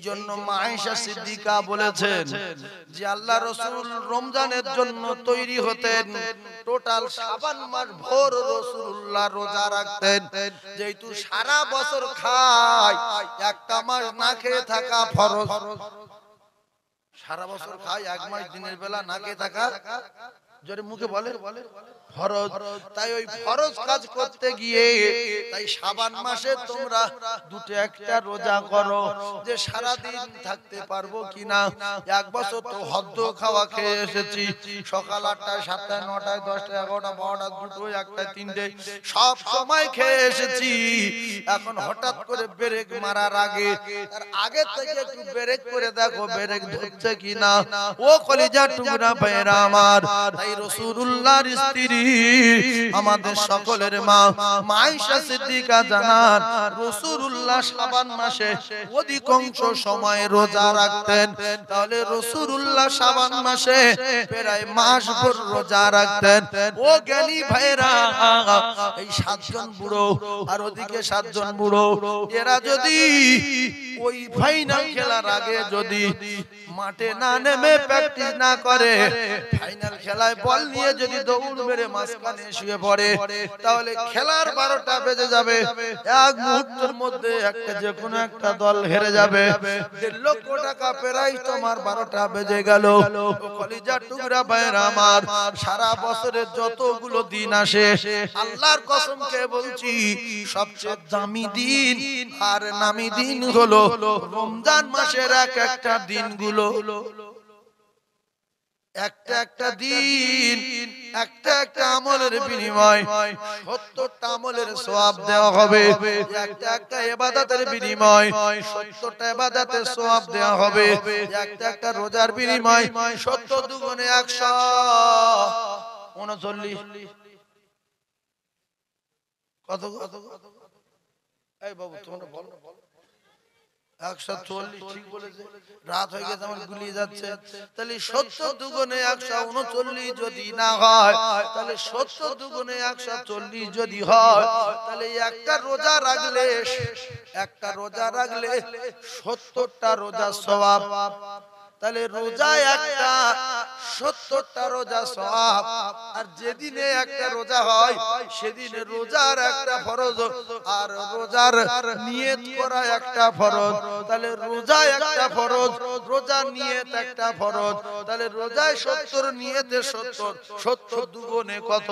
জন্য মা আয়েশা সিদ্দিকা বলেছেন যে আল্লাহ রাসূল রমজানের জন্য তৈরি হতেন, টোটাল শাবান মাস ভোর রাসূলুল্লাহ রোজা রাখতেন। যেহেতু সারা বছর খায়, একটা মাস না খেয়ে থাকা ফরজ। সারা বছর খায়, এক মাস দিনের বেলা না খেয়ে থাকা জোরে মুখে বলে ফরজ। তাই ওই ফরজ কাজ করতে গিয়ে তাই শাবান মাসে তোমরা দুটো একটা রোজা করো, যে সারা দিন থাকতে পারবো কিনা। এক বছর তো হদ্দ খাওয়া খেয়ে এসেছি, সকাল 8টায় 7টায় 9টায় 10টায় 11টা 12টা 2টো 1টায় 3টে সব সময় খেয়ে এসেছি। এখন হঠাৎ করে ব্রেক মারার আগে, তার আগে থেকে একটু ব্রেক করে দেখো ব্রেক ধরছে কিনা। ও কলিজার টুকরা ভাইরা আমার, তাই রাসূলুল্লাহর স্ত্রী আমাদের সকলের মা আয়েশা সিদ্দিকা জানান রাসূলুল্লাহ শাবান মাসে অধিকাংশ সময় রোজা রাখতেন। তাহলে রাসূলুল্লাহ শাবান মাসে প্রায় মাস ভর রোজা রাখতেন। ও জ্ঞানী ভাইরা, এই 7 জন বুড়ো আর ওদিকে 7 জন বুড়ো, এরা যদি ওই ফাইনাল খেলার আগে যদি মাঠে না নেমে প্র্যাকটিস না করে, ফাইনাল খেলায় বল নিয়ে যদি দৌড় মেরে মাঝখানে শুয়ে পড়ে, তাহলে খেলার 12টা বেজে যাবে। এক মুহূর্তের মধ্যে একটা যে কোনো একটা দল হেরে যাবে। 1.5 লক্ষ টাকা প্রাইজ তোমার 12টা বেজে গেল। কলিজার টুকরা ভাইরা আমার, সারা বছরের যতগুলো দিন আসে, আল্লাহর কসম খেয়ে বলছি সবচেয়ে দামি দিন আর নামি দিন হলো রমজান মাসের এক একটা দিনগুলো। একটা একটা দিন, একটা একটা আমলের বিনিময় 70টা আমলের সওয়াব দেওয়া হবে। একটা একটা ইবাদতের বিনিময় 70টা ইবাদতের সওয়াব দেওয়া হবে। একটা একটা রোজার বিনিময় 70 দুগুণে 139। কত কত? এই বাবু তোমরা বলো। 140 ঠিক বলেছে। রাত হয়ে গেছে, আমার গুলিয়ে যাচ্ছে। তাহলে 70 দুগুণে 139 যদি না হয়, তাহলে 70 দুগুণে 140 যদি হয়, তাহলে একটা রোজা রাখলে 70টা রোজা সওয়াব। তাহলে রোজা একটা 70টা রোজা সওয়াব। আর যেদিনে একটা রোজা হয় সেদিনে রোজার একটা ফরজ, আর রোজার নিয়ত করা একটা ফরজ। তাহলে রোজা একটা ফরজ, রোজা নিয়ত একটা ফরজ। তাহলে রোজায় 70, নিয়তে 70, 70 দুগুণে কত?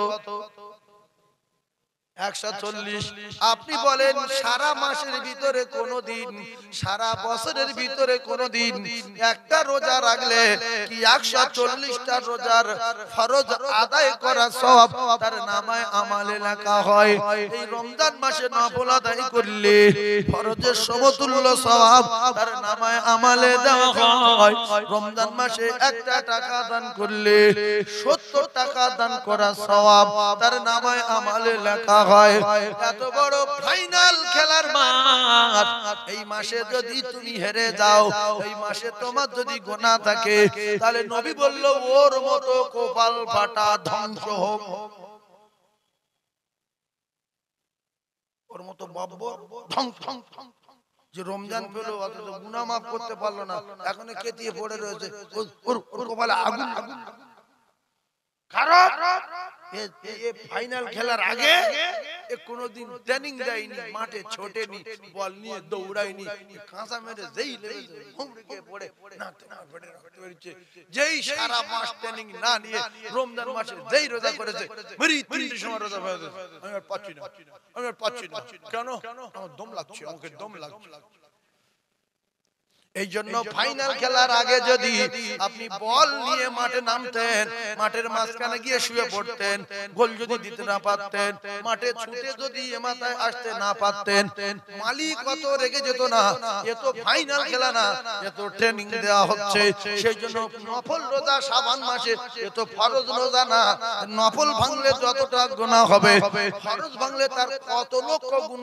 140। আপনি বলেন সারা মাসের ভিতরে কোনদিন, সারা বছরের ভিতরে কোনদিন একটা রোজা রাখলে কি 140টা রোজার ফরজ আদায় করা সওয়াব তার নামায় আমালে লেখা হয়? এই রমজান মাসে নফল আদায় করলে ফরজের সমতুল্য সওয়াব তার নামায় আমালে দেওয়া হয়। রমজান মাসে একটা টাকা দান করলে 70 টাকা দান করা সওয়াব তার নামায় আমালে লেখা হয়। এত বড় ফাইনাল খেলার মাঠ, এই মাসে যদি তুমি হেরে যাও, এই মাসে তোমার যদি গুনাহ থাকে, তাহলে নবী বলল ওর মতো কপাল ফাটা ধ্বংস হোক, ওর মতো বব্বর ধ্বংস। যে রমজান পেল অথচ গুনাহ মাফ করতে পারলো না, এখন কেতিয়ে পড়ে রয়েছে, ওর কপালে আগুন। কারণ ফাইনাল খেলার আগে কোনদিন ট্রেনিং দেয়নি, মাঠে ছোটেনি, বল নিয়ে দৌড়ায়নি, কাঁচা মেরে যেই পড়ে যেই সারা মাস ট্রেনিং না নিয়ে রমজান মাসে যেই রোজা করেছে, মেরি 3টের সময় রোজা হয়েছে, আমি আর পাচ্ছি না। কেন? আমার দম লাগছে, আমাকে দম লাগছে। এই জন্য ফাইনাল খেলার আগে যদি আপনি বল নিয়ে মাঠে নামতেন, মাঠের মাঝখানে গিয়ে শুয়ে পড়তেন, গোল যদি দিতে না পারতেন, মাঠে ছুটে যদি মাথায় আসতে না পারতেন, মালিক কত রেগে যেত না? এ তো ফাইনাল খেলা না, এ তো ট্রেনিং দেওয়া হচ্ছে। সেই জন্য নফল রোজা শাবান মাসে, এ তো ফরজ রোজা না। নফল ভাঙলে যতটা গুনাহ হবে, ফরজ ভাঙলে তার কত লক্ষ গুণ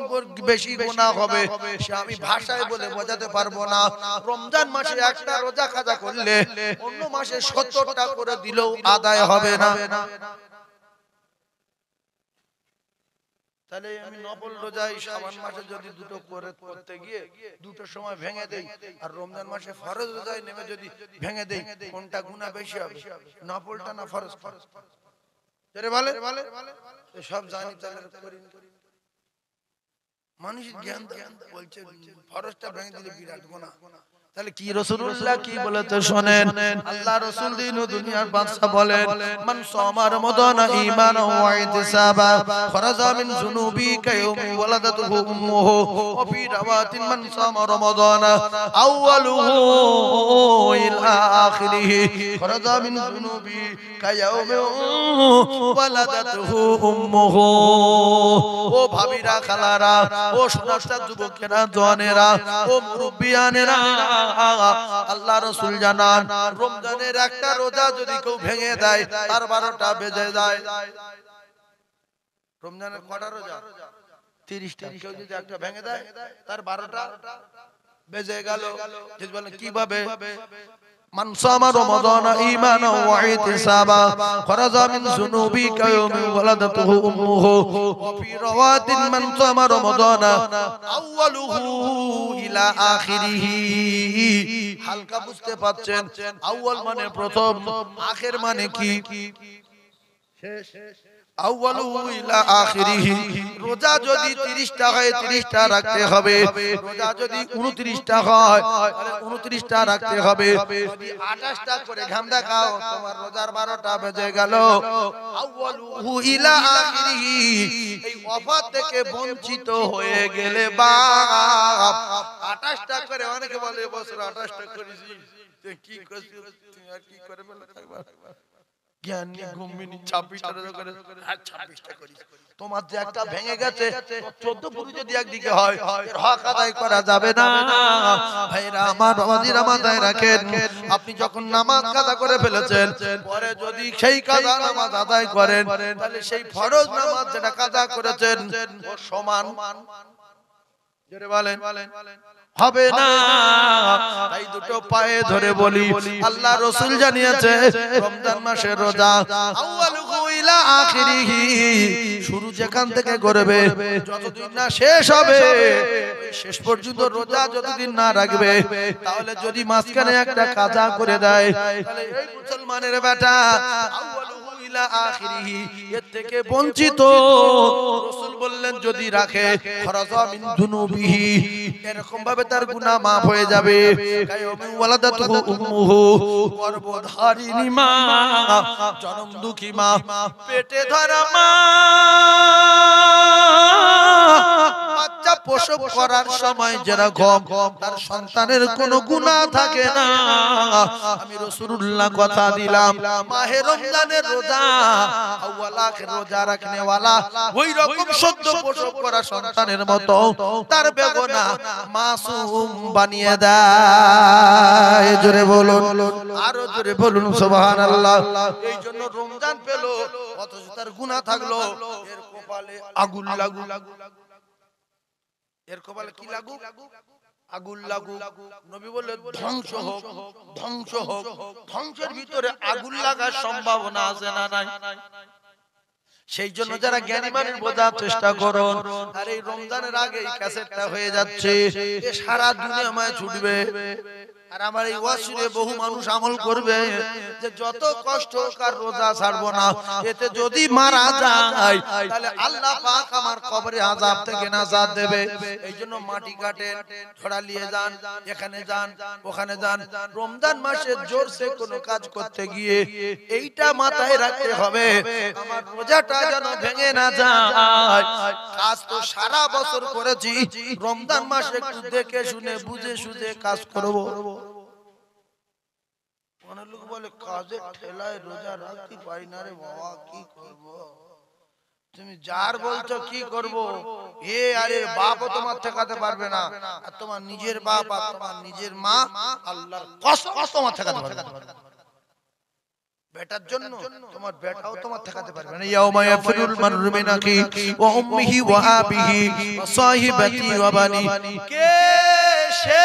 বেশি গুনাহ হবে, সে আমি ভাষায় বলে বোঝাতে পারবো না। রমজান মাসে একটা রোজা কাজা করলে অন্য মাসে 70টা করে দিলেও আদায় হবে না। তাহলে আমি নফল রোজায় শাবান মাসে যদি দুটো করে করতে গিয়ে দুটো সময় ভেঙে দেই, আর রমজান মাসে ফরজ রোজায় নেমে যদি ভেঙে দেই, কোনটা গুনাহ বেশি হবে? নফলটা না ফরজ? যারে বলে সব জানি তাহলে করি। মানুষের জ্ঞান বলছে ফরজটা ভেঙে দিলে বিরাট গুনাহ। তাহলে কি রাসূলুল্লাহ কি বলেছে শুনেন। আল্লাহ রাসূল দিন ও দুনিয়ার বাদশা বলেন, মান সামা রমাদানা ঈমানান ওয়া ইহতিসাবা খরাজা মিন যুনুবি কায়াউমি ওয়ালাদাতুহু উম্মুহু ওয়া ফি রাওয়াতিন মান সামা রমাদানা আউয়ালুহু ইলা আখিরিহি খরাজা মিন যুনুবি কায়াউমি ওয়ালাদাতুহু উম্মুহু। ও ভাবিরা, খালারা, ও সোনাস্তা যুবকেরা, জওয়ানেরা, ও মুরব্বিয়ানেরা, আল্লাহ রাসূল জানান রমজানের একটা রোজা যদি কেউ ভেঙে দেয় তার 12টা বেজে যায়। রমজানের কটা রোজা? 30টা। কেউ যদি একটা ভেঙে দেয় তার 12টা বেজে গেল। বলেন কিভাবে? মান সামা রমাদানা ঈমানান ওয়া ইহতিসাবা খরাজা মিন যুনুবি কায়াউমি ওয়ালাদাতুহু উম্মুহু ওয়া ফি রাওয়াতিন মান সামা রমাদানা আউয়ালুহু ইলা আখিরিহি। হালকা বুঝতে পাচ্ছেন? আউয়াল মানে প্রথম, আখির মানে কি? শেষ। আউয়ালুহু ইলা আখিরিহি। রোজা যদি 30টা হয় 30টা রাখতে হবে। রোজা যদি 29টা হয় তাহলে 29টা রাখতে হবে। যদি 28টা করে ঘাম দেখাও তোমার রোজার 12টা বেজে গেল। আউয়ালুহু ইলা আখিরিহি। এই ওয়াফাত থেকে বঞ্চিত হয়ে গেলে বাপ 28টা করে, অনেকে বলে বছর 28টা করেছি, কি করছিস তুমি আর কি করে বলে থাকবা? জ্ঞানী ঘুমিনি 26টা করে আর 26টা করি। তোমার যে একটা ভেঙে গেছে 14 পুরো যদি একদিকে হয় এর হক আদায় করা যাবে না। ভাইরা আমার, বাবাজিরা মাথায় রাখেন, আপনি যখন নামাজ কাজা করে ফেলেছেন পরে যদি সেই কাজা নামাজ আদায় করেন তাহলে সেই ফরজ নামাজ যেটা কাজা করেছেন ও সমান জোরে বলেন হবে না। তাই দুটো পায়ে ধরে বলি, আল্লাহ রাসূল জানিয়েছে রমজান মাসের রোজা আউয়ালুহু ইলা আখিরিহি, শুরু যেখান থেকে করবে যতদিন না শেষ হবে শেষ পর্যন্ত রোজা যতদিন না রাখবে, তাহলে যদি মাঝখানে একটা কাজা করে দেয় তাহলে এই মুসলমানের বেটা আউয়ালুহু ইলা আখিরিহি এর থেকে বঞ্চিত। রাসূল বললেন যদি রাখে খরাজা মিন যুনুবিহি, এরকম ভাবে তার গুনাহ maaf হয়ে যাবে। কায়াউমি ওয়ালাদাতুহু উম্মুহু, গর্ভধারিণী মা, জনম দুঃখী মা, পেটে ধরা মা বাচ্চা প্রসব করার সময় যেরকম তার সন্তানের কোনো গুনাহ থাকে না, আমি রাসূলুল্লাহ কথা দিলাম মাহে রমজানের রোজা আউয়াল আখির রোজা রাখনে ওয়ালা ওই রকম সদ্য প্রসব করা সন্তানের মতো তার বেগুনাহ মাসুম বানিয়ে দেয়। জোরে বলুন, আরো জোরে বলুন সুবহানাল্লাহ। এই জন্য রমজান পেল অথচ তার গুনাহ থাকলো, এর কপালে আগুন লাগু, এর কপালে কি লাগু? আগুন লাগু। নবী বললেন ধ্বংস হোক, ধ্বংস হোক। ধ্বংসের ভিতরে আগুন লাগার সম্ভাবনা আছে না নাই? সেই জন্য যারা জ্ঞানী মানুষ বোঝার চেষ্টা করুন, আর এই রমজানের আগে এই ক্যাসেটটা হয়ে যাচ্ছে, এ সারা দুনিয়ায় ছুটবে। আর আমার এই ওয়াসিরে বহু মানুষ আমল করবে যে যত কষ্ট কার রোজা ছাড়বো না, এতে যদি মারা যায় তাহলে আল্লাহ পাক আমার কবরে আযাব থেকে নাজাত দেবে। এইজন্য মাটি কাটেন, ছড়া নিয়ে যান, এখানে যান, ওখানে যান। রমজান মাসে জোরসে কোনো কাজ করতে গিয়ে এইটা মাথায় রাখতে হবে, আমার রোজাটা যেন ভেঙে না যায়। কাজ তো সারা বছর করেছি, রমজান মাসে একটু দেখে শুনে বুঝে সুঝে কাজ করব। অনেক লোক বলে কাজের ঠেলায় রোজা রাখতে পারি না রে বাবা, কি করব? তুমি যার বলছো কি করব, এ আরে বাপও তোমার ঠেকাতে পারবে না, আর তোমার নিজের বাপ আর তোমার নিজের মা আল্লাহর কসম তোমার ঠেকাতে পারবে না। বেটার জন্য তোমার বেটাও তোমার ঠেকাতে পারবে না। ইয়াউমা ইয়াফিরুল মারউ মিন আখিহি ওয়া উম্মিহি ওয়া আবিহি ওয়া সাহিবাতি ওয়া বানি, কে সে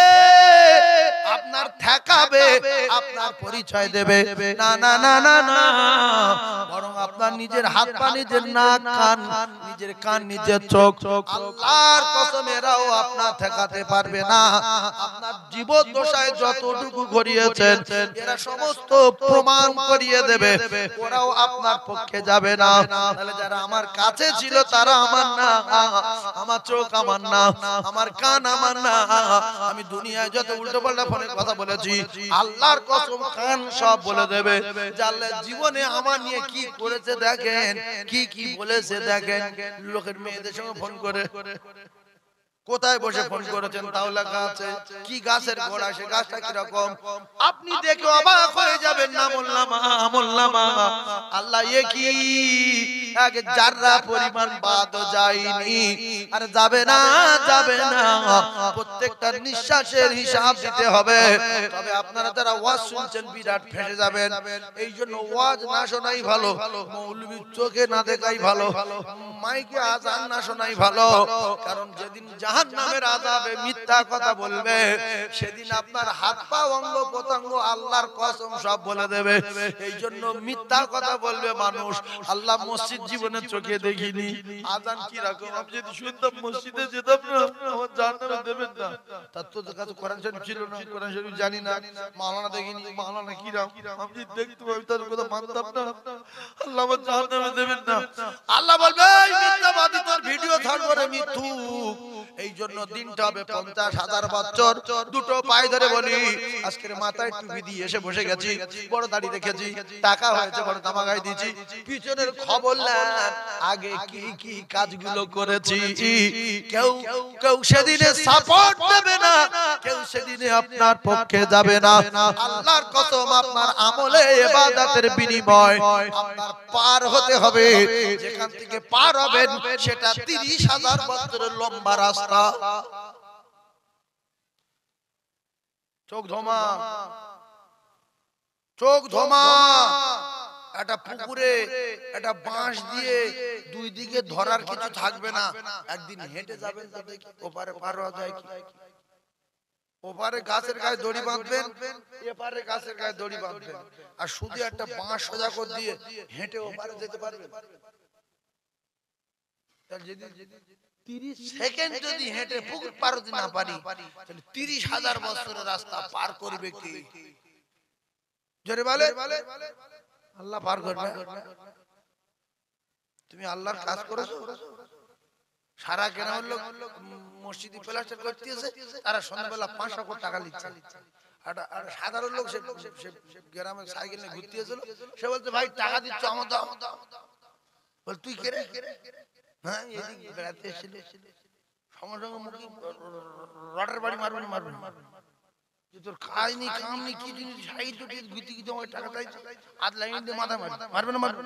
আপনার ঠেকাবে কিতাবে আপনার পরিচয় দেবে না না না না না, বরং আপনার নিজের হাত পা, নিজের নাক কান, নিজের কান, নিজের চোখ, আল্লাহর কসম এরাও আপনার ঠেকাতে পারবে না। আপনার জীবদ্দশায় যতটুকু ঘটিয়েছেন এরা সমস্ত প্রমাণ করিয়ে দেবে, ওরাও আপনার পক্ষে যাবে না। তাহলে যারা আমার কাছে ছিল তারা আমার না, আমার চোখ আমার না, আমার কান আমার না। আমি দুনিয়ায় যত উল্টো পাল্টা ফোনে কথা বলেছি, আল্লাহর কসম কান সব বলে দেবে যে আল্লাহ জীবনে আমার নিয়ে কি করেছে দেখেন, কি কি বলেছে দেখেন। লোকের মেয়েদের সঙ্গে ফোন করে, কোথায় বসে ফোন করেছেন তাও লেখা আছে, কি গাছের গোড়া, সে গাছটা কিরকম, আপনি দেখে অবাক হয়ে যাবেন। না মোল্লামা মোল্লামা, আল্লাহ এ কি এক জাররা পরিমাণ বাদ যায়নি, আর যাবে না যাবে না। প্রত্যেকটা নিঃশ্বাসের হিসাব দিতে হবে। তবে আপনারা যারা ওয়াজ শুনছেন বিরাট ফেসে যাবেন। এই জন্য ওয়াজ না শোনাই ভালো, মৌলবীর চোখে না দেখাই ভালো, মাইকে আজান না শোনাই ভালো। কারণ যেদিন জাহান্নামের আযাবে মিথ্যা কথা বলবে, সেদিন আপনার হাত পা অঙ্গ প্রত্যঙ্গ আল্লাহর কসম সব বলে দেবে। এই জন্য মিথ্যা কথা বলবে মানুষ। আল্লাহ মসজিদ জীবনে চোখে দেখিনি, আজান কি রকম আমি যদি শুনতাম মসজিদে যেতাম না, আমার জাহান্নামে দেবেন না। তার তো কাছে কোরআন শরীফ ছিল না, কোরআন শরীফ জানি না, মাওলানা দেখিনি, মাওলানা কি রকম আমি দেখতাম, আমি তার কথা মানতাম না। আল্লাহ আমার জাহান্নামে দেবেন না। আল্লাহ বলবে এই মিথ্যাবাদী, তোর ভিডিও ছাড়বো রে মিথ্যুক। এই জন্য দিনটা হবে 50,000 বছর। দুটো পায়ে ধরে বলি, আজকের মাথায় টুপি দিয়ে এসে বসে গেছি, বড় দাড়ি রেখেছি, টাকা হয়েছে বড় তামাগাই দিয়েছি, পিছনের খবর নেন আগে কি কি কাজগুলো করেছি। কেউ কেউ সেদিনে সাপোর্ট দেবে না, কেউ সেদিনে আপনার পক্ষে যাবে না। আল্লাহর কসম আপনার আমলে ইবাদতের বিনিময় আপনার পার হতে হবে। যেখান থেকে পার হবেন সেটা 30,000 বছরের লম্বা রাস্তা। চোখ ধোমা, চোখ ধোমা। একটা পুকুরে একটা বাঁশ দিয়ে দুই দিকে ধরার কিছু থাকবে না, একদিন হেঁটে যাবেন তো দেখি ওপারে পার হওয়া যায় কি। ওপারে গাছের গায়ে দড়ি বাঁধবেন, এপারে গাছের গায়ে দড়ি বাঁধবেন, আর শুধু একটা বাঁশ সোজা করে দিয়ে হেঁটে ওপারে যেতে পারবেন। 30 সেকেন্ড যদি হেঁটে পুকুর পার হতে না পারি, তাহলে 30,000 বছরের রাস্তা পার করবে কি? জোরে বলে আল্লাহ পার করবে। তুমি আল্লাহর কাজ করেছো? সারা গ্রামের লোক মসজিদে প্লাস্টার করতেছে, তারা সন্ধ্যাবেলা 500 কোটি টাকা নিচ্ছে। আর সাধারণ লোক সে গ্রামে সাইকেল নিয়ে ঘুরতে এসেছিল, সে বলছে ভাই টাকা দিচ্ছ আমার দাও। বল তুই কে রে? হ্যাঁ এদিকে বেড়াতে এসেছিলি, সঙ্গে সঙ্গে মুখে রডের বাড়ি মারবেন মারবেন। তোর খাইনি কামনি কি জিনিস সাইড ঘুরতে ঘুরতে আমার টাকা চাইছে, আধ লাইন দিয়ে মাথা মারবে না মারবে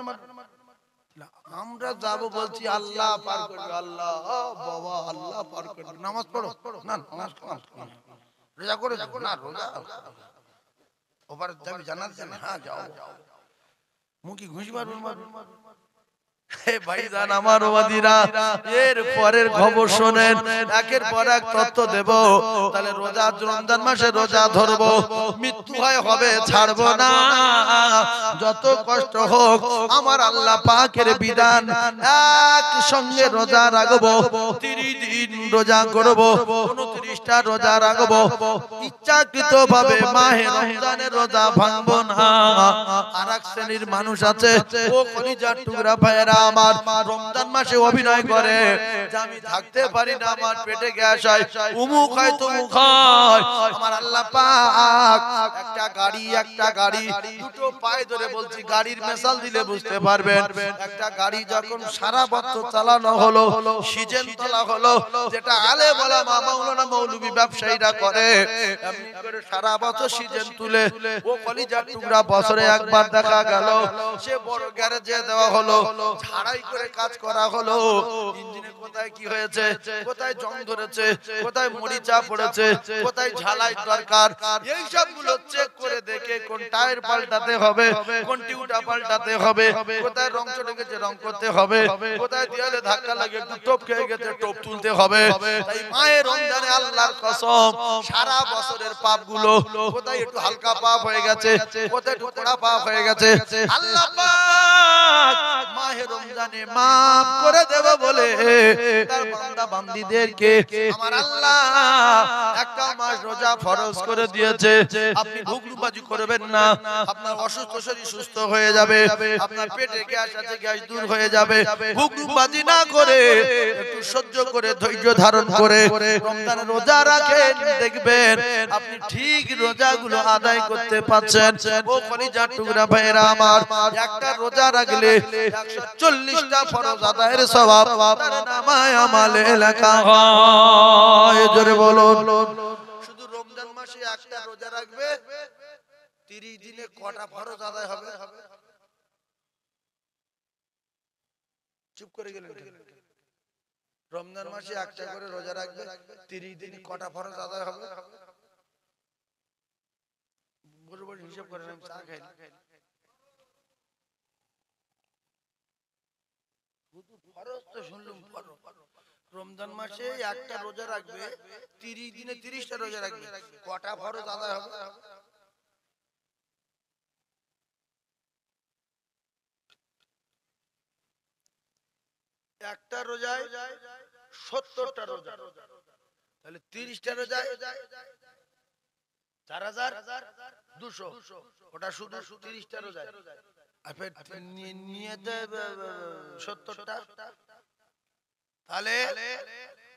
না। আমরা যাবো বলছি আল্লাহ পার করবে, আল্লাহ বাবা আল্লাহ পার করবে। নামাজ পড়ো না, নামাজ রোজা করে না, রোজা ওপারে যাবি জানাত যাবে, হ্যাঁ যাও। মুখি ঘুষি মারবেন মারবেন। ভাইজান আমার ওয়াদিরা, এর পরের খবর শোনেন, একের পর এক তত্ত্ব দেব। তাহলে রোজা রমজান মাসে রোজা ধরবো, মৃত্যু হয় হবে ছাড়বো না। যত কষ্ট হোক আমার আল্লাহ পাকের বিধান, এক সঙ্গে রোজা রাখবো, 30 দিন রোজা করবো, 29টা রোজা রাখবো। ইচ্ছাকৃত ভাবে মাহে রমজানের রোজা ভাঙবো না। আর এক শ্রেণীর মানুষ আছে, ও কলিজার টুকরা ভাইয়েরা আমার, রমজান মাসে অভিনয় করে যে আমি থাকতে পারি না, আমার পেটে গ্যাস হয়, উমুক হয় তুমুক হয়। আমার আল্লাহ পাক একটা গাড়ি দুটো পায়ে ধরে বলছি, গাড়ির মেসাল দিলে বুঝতে পারবেন। একটা গাড়ি যখন সারা বছর চালানো হলো, সিজন তোলা হলো, যেটা আলে বলা মাওলানা মৌলবী ব্যবসায়ীরা করে, এমনি করে সারা বছর সিজন তুলে ও কলিজার টুকরা বছরে একবার দেখা গেল, সে বড় গ্যারেজে দেওয়া হলো, ধারাই করে কাজ করা হলো, ইঞ্জিনে কোথায় কি হয়েছে, কোথায় জং ধরেছে, কোথায় মরিচা পড়েছে, কোথায় ঝালাই দরকার, এই সবগুলো চেক করে দেখে কোন টায়ার পাল্টাতে হবে, কোন টিউবটা পাল্টাতে হবে, কোথায় রং চটে গেছে রং করতে হবে, কোথায় দেয়ালে ধাক্কা লাগে একটু টোপ খেয়ে গেছে টোপ তুলতে হবে। তাই মায়ের রমজানে আল্লাহর কসম সারা বছরের পাপগুলো কোথায় একটু হালকা পাপ হয়ে গেছে, কোথায় একটু কড়া পাপ হয়ে গেছে, আল্লাহ পাক মাহে রমজানে maaf করে দেবে বলে তার বান্দা বান্দীদেরকে আমার আল্লাহ একটা মাস রোজা ফরজ করে দিয়েছে। আপনি ঘুগলুবাজি করবেন না, আপনার অসুস্থ শরীর সুস্থ হয়ে যাবে, আপনার পেটে গ্যাস আছে গ্যাস দূর হয়ে যাবে। ঘুগলুবাজি না করে একটু সহ্য করে ধৈর্য ধারণ করে রমজানের রোজা রাখেন, দেখবেন আপনি ঠিক রোজাগুলো আদায় করতে পারছেন। ও কলিজার টুকরা ভাইরা আমার, একটা রোজা রাখলে 140টা ফরজ আদায়ের সওয়াব তার নামায়ে আমালে লেখা হয়। জোরে বলুন। শুধু রমজান মাসে একটা রোজা রাখবে, 30 দিনে কটা ফরজ আদায় হবে? চুপ করে গেলেন। রমজান মাসে একটা করে রোজা রাখবে, 30 দিনে কটা ফরজ আদায় হবে? বড় হিসাব করেন, আমি চা খাই। ফরজ তো শুনলাম, রমজান মাসে একটা রোজা রাখবে, 30 দিনে 30টা রোজা রাখবে, কটা ফরজ আদায় হবে? একটা রোজায় 70টা রোজা, তাহলে 30টা রোজায় 4200, ওটা শুধু 30টা রোজায়। আর ফের নিয়তে 70টা, তাহলে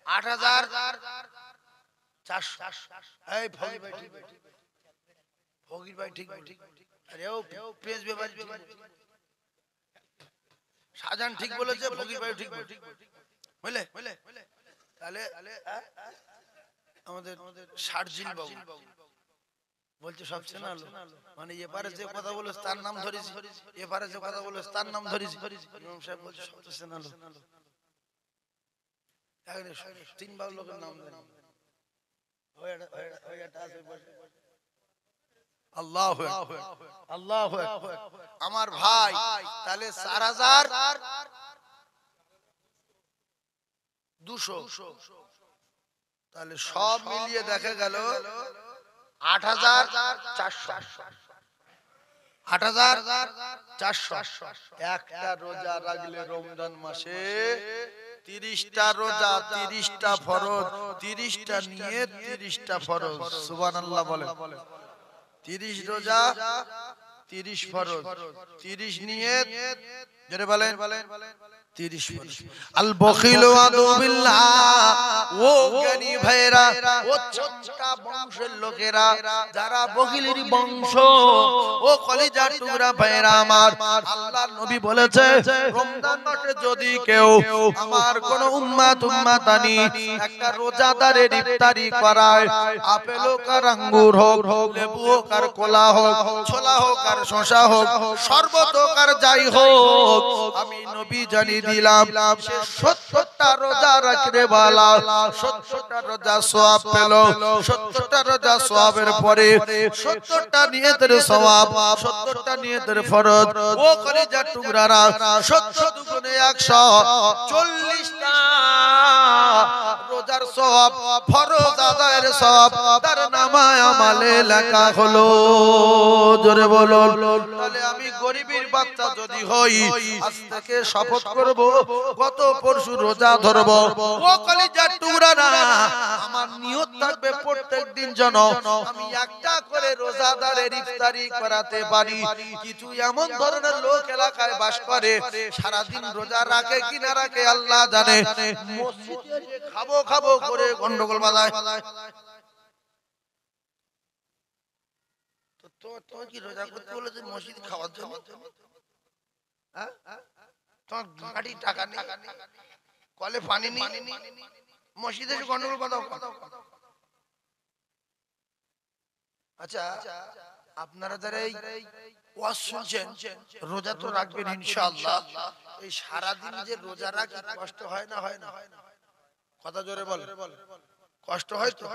8400। এই ফকির ভাই ঠিক, ফকির ভাই ঠিক, আরে ও পেজ ব্যাপারী শাহজাহান ঠিক বলেছে, ফকির ভাই ঠিক বুঝলে। তাহলে আমাদের শারজিল বাবু বলছে সবচেয়ে না, মানে এপারে যে কথা বলে তার নাম ধরেছি, এপারে যে কথা বলে তার নাম ধরেছি। ইমাম সাহেব বলছে সবচেয়ে না, 3 বার লোকের নাম দেন। আল্লাহু আকবার, আল্লাহু আকবার। আমার ভাই, তাহলে 4200, তাহলে সব মিলিয়ে দেখা গেল 8400। 8400 একটা রোজা রাখলে রমজান মাসে 30টা রোজা, 30টা ফরজ, 30টা নিয়ত, 30টা ফরজ। সুবহানাল্লাহ বলেন। 30 রোজা, 30 ফরজ, 30 নিয়ত, জোরে বলেন 30 ফরজ। আল বখিল ওয়াদু বিল্লাহ, ও জ্ঞানী ভাইরা, ও চমকা বংশের লোকেরা যারা বখিলের বংশ, ও কলিজার টুকরা ভাইরা আমার, আল্লাহর নবী বলেছে রমজান মাসে যদি কেউ আমার কোন উম্মাতানি একটা রোজাদারের ইফতারি করায়, আপেল হোক আর আঙ্গুর হোক, লেবু হোক আর কলা হোক, ছোলা হোক আর শসা হোক, শরবত হোক আর যাই হোক, আমি নবী জানিয়ে দিলাম সে 70টা রোজা রাখলে বালা, 70টা রোজা সওয়াব পেল। 70টা রোজা সওয়াবের পরে 70টা নিয়তের সওয়াব, 70টা নিয়তের ফরজ। ও কলিজার টুকরারা, 70 দুগুণে 140টা রোজার সওয়াব, ফরজ আদায়ের সওয়াব তার নামায়ে আমালে লেখা হলো। জোরে বলুন। তাহলে আমি গরিবের বাচ্চা যদি হই, আজ থেকে শপথ করব কত পরশু রোজা ধরব। ও কলিজার টুকরারা, আমার নিয়ত থাকবে প্রত্যেক দিন যেন আমি একটা করে রোজাদারের ইফতারি করাতে পারি। কিছু এমন ধরনের লোক এলাকায় বাস করে, সারা দিন রোজা রাখে কিনা রাখে আল্লাহ জানে, মসজিদে যে খাবো খাবো করে গন্ডগোল বাঁধায়। তো তোমার কি রোজা করতে বলেছে মসজিদ খাওয়ার জন্য? তোমার গাড়ি টাকা নেই, কলে পানি নেই, মসজিদে গন্ডগোল বাঁধাও। আচ্ছা, আপনারা যারা এই ওয়াজ শুনছেন রোজা তো রাখবেন ইনশাআল্লাহ। এই সারা দিন যে রোজা রাখি কষ্ট হয় না? হয় না? কথা জোরে বল। কষ্ট হয় তো?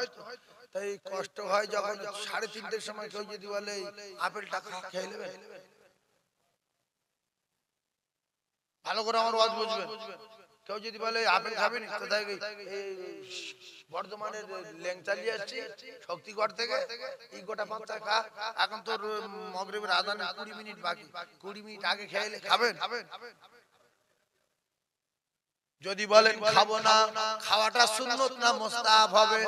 তাই কষ্ট হয় যখন 3:30টার সময় কেউ যদি বলে আপেলটা খেয়ে নেবেন, ভালো করে আমার ওয়াজ বুঝবেন। কেউ যদি বলে আপেল খাবেন, কোথায় বর্ধমানের লেংচালি আসছি শক্তিগড় থেকে, এই গোটা পাঁচটা খা, এখন তোর মাগরিবের আজানের 20 মিনিট বাকি, 20 মিনিট আগে খেয়ে খাবেন। যদি বলেন খাবো না, খাওয়াটা সুন্নত না মুস্তাহাব হবে?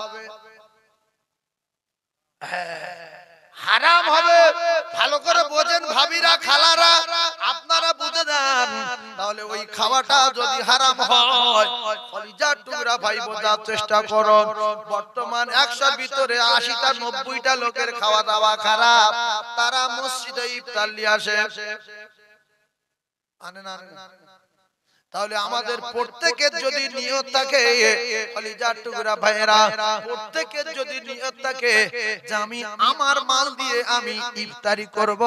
হারাম হবে। ভালো করে বোঝেন ভাবিরা, খালারা, আপনারা বুঝে যান। তাহলে ওই খাওয়াটা যদি হারাম হয়, কলিজার টুকরা ভাই বোঝার চেষ্টা করুন। বর্তমান 100 ভিতরে 80টা 90টা লোকের খাওয়া দাওয়া খারাপ। তারা মসজিদে ইফতার নিয়ে আসে, আনে না? তাহলে আমাদের প্রত্যেকের যদি নিয়ত থাকে, কলিজার টুকরা ভাইয়েরা, প্রত্যেকের যদি নিয়ত থাকে যে আমি আমার মাল দিয়ে আমি ইফতারি করব,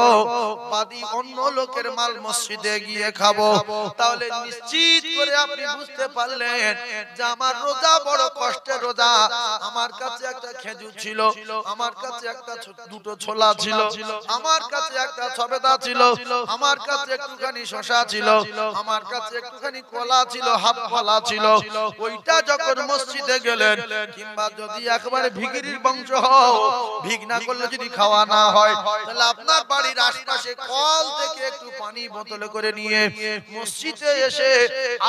বাদি অন্য লোকের মাল মসজিদে গিয়ে খাবো, তাহলে নিশ্চিত করে আপনি বুঝতে পারলেন যে আমার রোজা বড় কষ্টের রোজা। আমার কাছে একটা খেজুর ছিল, আমার কাছে একটা দুটো ছোলা ছিল, আমার কাছে একটা সবেদা ছিল, আমার কাছে একটুখানি শসা ছিল, আমার কাছে একটুখানি কলা ছিল, হাফ কলা ছিল। ওইটা যখন মসজিদে গেলেন, কিংবা যদি একবারে ভিখিরির বংশ হও, ভিক না করলে যদি খাওয়া না হয়, তাহলে আপনার বাড়ির আশপাশে কল থেকে একটু পানি বোতলে করে নিয়ে মসজিদে এসে,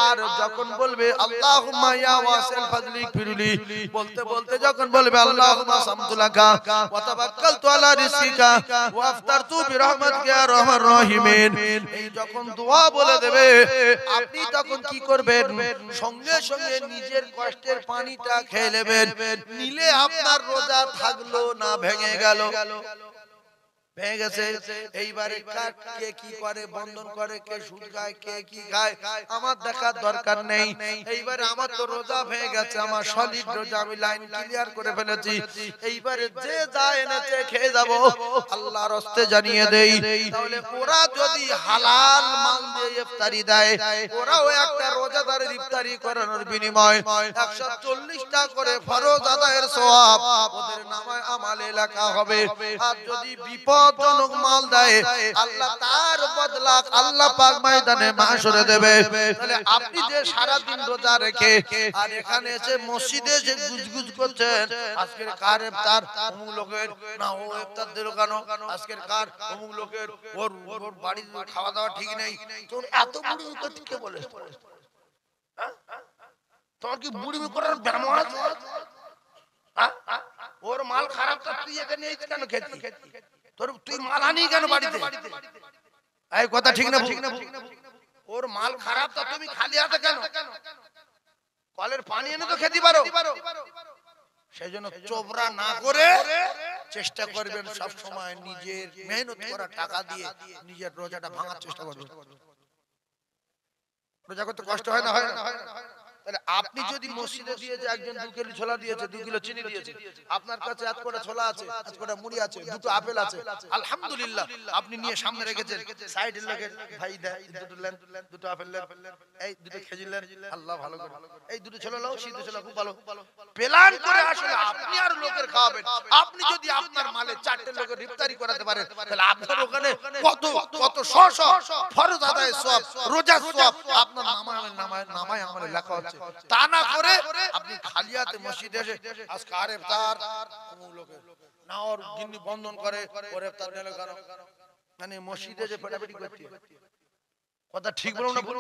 আর যখন বলবে আল্লাহুম্মা ইয়া ওয়াসিল ফাজলি ফিরলি, বলতে বলতে যখন বলবে আল্লাহুম্মা সামতুলাকা ওয়া তাওয়াক্কালতু আলা রিজকিকা ওয়া আফতারতু বিরহমাতিকা ইয়া আরহামার রাহিমিন, এই যখন দোয়া বলে দেবে, আপনি তখন কি করবেন? সঙ্গে সঙ্গে নিজের কষ্টের পানিটা খেয়ে নেবেন। নিলে আপনার রোজা থাকলো না ভেঙে গেল? ভেঙে গেছে। এইবারে কে কি করে, বন্ধন করে, কে সুদ খায়, কে কি খায়, আমার দেখার দরকার নেই। এইবারে আমার তো রোজা ভেঙে গেছে, আমার সলিড রোজা, আমি লাইন ক্লিয়ার করে ফেলেছি। এইবারে যে যা এনেছে খেয়ে যাব, আল্লাহর রাস্তে জানিয়ে দেই। তাহলে ওরা যদি হালাল মাল দিয়ে ইফতারি দেয়, ওরাও একটা রোজাদারের ইফতারি করানোর বিনিময়ে 140টা করে ফরজ আদায়ের সওয়াব ওদের নামে আমালে লেখা হবে। আর যদি বিপদজনক মাল দেয়, আল্লাহ তার বদলা আল্লাহ পাক ময়দানে মাহশরে দেবে। তাহলে আপনি যে সারা দিন রোজা রেখে আর এখানে এসে মসজিদে যে গুজগুজ করছেন, আজকের কার ইফতার অমুক লোকের, না ও ইফতার দিল কেন, আজকের কার অমুক লোকের, ওর বাড়ির খাওয়া দাওয়া ঠিক নেই, তোর এত বুড়ি কে বলে? তোর কি বুড়ি করার ব্যায়াম আছে? ওর মাল খারাপ, তুই এখানে কেন খেতি? তুই মাল আনি কেন বাড়িতে? এই কথা ঠিক না? ওর মাল খারাপ, তা তুমি খালি হাতে কেন? কলের পানি এনে তো খেতে পারো। সেই জন্য চোবরা না করে চেষ্টা করবেন সব সময় নিজের মেহনত করা টাকা দিয়ে নিজের রোজাটা ভাঙার চেষ্টা করবেন। রোজা করতে কষ্ট হয় না? হয় না? তাহলে আপনি যদি মসজিদে দিয়ে যে একজন 2 কিলো ছোলা দিয়েছে, 2 কিলো চিনি দিয়েছে, আপনার কাছে এত করে ছোলা আছে, এত করে মুড়ি আছে, দুটো আপেল আছে, আলহামদুলিল্লাহ, আপনি নিয়ে সামনে রেখেছেন, সাইডের লোকের ভাই দেয় দুটো লেন, দুটো আপেল লেন, এই দুটো খেজুর লেন, আল্লাহ ভালো করে, এই দুটো ছোলা লাও, সিদ্ধ ছোলা খুব ভালো, প্ল্যান করে আসলে আপনি আর লোকের খাওয়াবেন। আপনি যদি আপনার মালে 4টে লোকের ইফতারি করাতে পারেন, তাহলে আপনার ওখানে কত কত শশ ফরজ আদায়ের সওয়াব, রোজার সওয়াব আপনার নামায় আমলে লেখা হচ্ছে। তা না করে আপনি খালি হাতে মসজিদে এসে আজকে আর ইফতার অমুক লোকের, না ওর গিন্নি বন্ধন করে, ওর ইফতার দিল কেন, মানে মসজিদে যে ফটাফটি করতে, কথা ঠিক বলো না ভুল?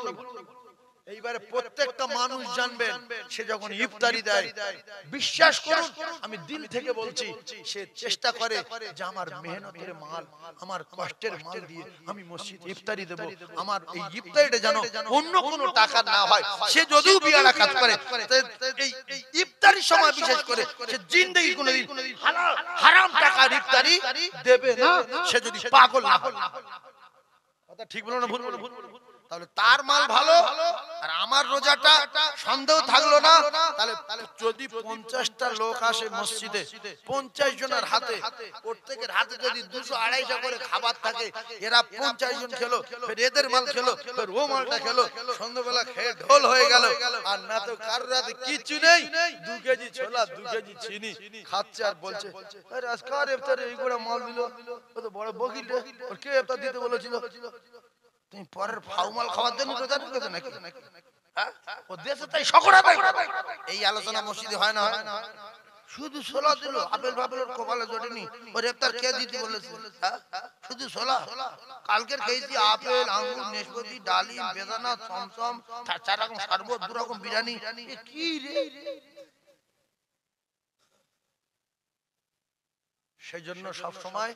এইবারে প্রত্যেকটা মানুষ জানবেন, সে যখন ইফতারি দেয়, বিশ্বাস করুন আমি দিল থেকে বলছি, সে চেষ্টা করে যে আমার মেহনতের মাল, আমার কষ্টের মাল দিয়ে আমি মসজিদ ইফতারি দেব, আমার এই ইফতারিটা যেন অন্য কোনো টাকা না হয়। সে যদিও বিয়ারা কাজ করে, এই ইফতারির সময় বিশেষ করে সে জিন্দেগি কোনোদিন হারাম টাকার ইফতারি দেবে না, সে যদি পাগল না হয়। কথা ঠিক বলো না ভুল? তাহলে তার মাল ভালো আর আমার রোজাটা সন্দেহ থাকলো না। তাহলে যদি 50টা লোক আসে মসজিদে, 50 জনের হাতে, প্রত্যেকের হাতে যদি 200-250 করে খাবার থাকে, এরা 50 জন খেলো, ফের এদের মাল খেলো, ফের ও মালটা খেলো, সন্ধ্যাবেলা খেয়ে ঢোল হয়ে গেল। আর না তো কারোর হাতে কিচ্ছু নেই, 2 কেজি ছোলা 2 কেজি চিনি খাচ্ছে আর বলছে আরে আজকার ইফতারে এইগুলা মাল দিল, ও তো বড় বকিল রে, ওর কে ইফতার দিতে বলেছিল? তুমি পরের ফাউমাল খাওয়ার জন্য রোজা রেখেছো নাকি? হ্যাঁ, ও দেশে তাই শকর আদায়। এই আলোচনা মসজিদে হয় না? শুধু ছোলা দিল, আপেল বাপেলের কপালে জোটেনি, ওর ইফতার কে দিতে বলেছে? হ্যাঁ, শুধু ছোলা। কালকের খেয়েছি আপেল, আঙ্গুর, নাশপাতি, ডালিম, বেদানা, চমচম, 4 রকম শরবত, 2 রকম বিরিয়ানি। এ কি রে? সেই জন্য সব সময়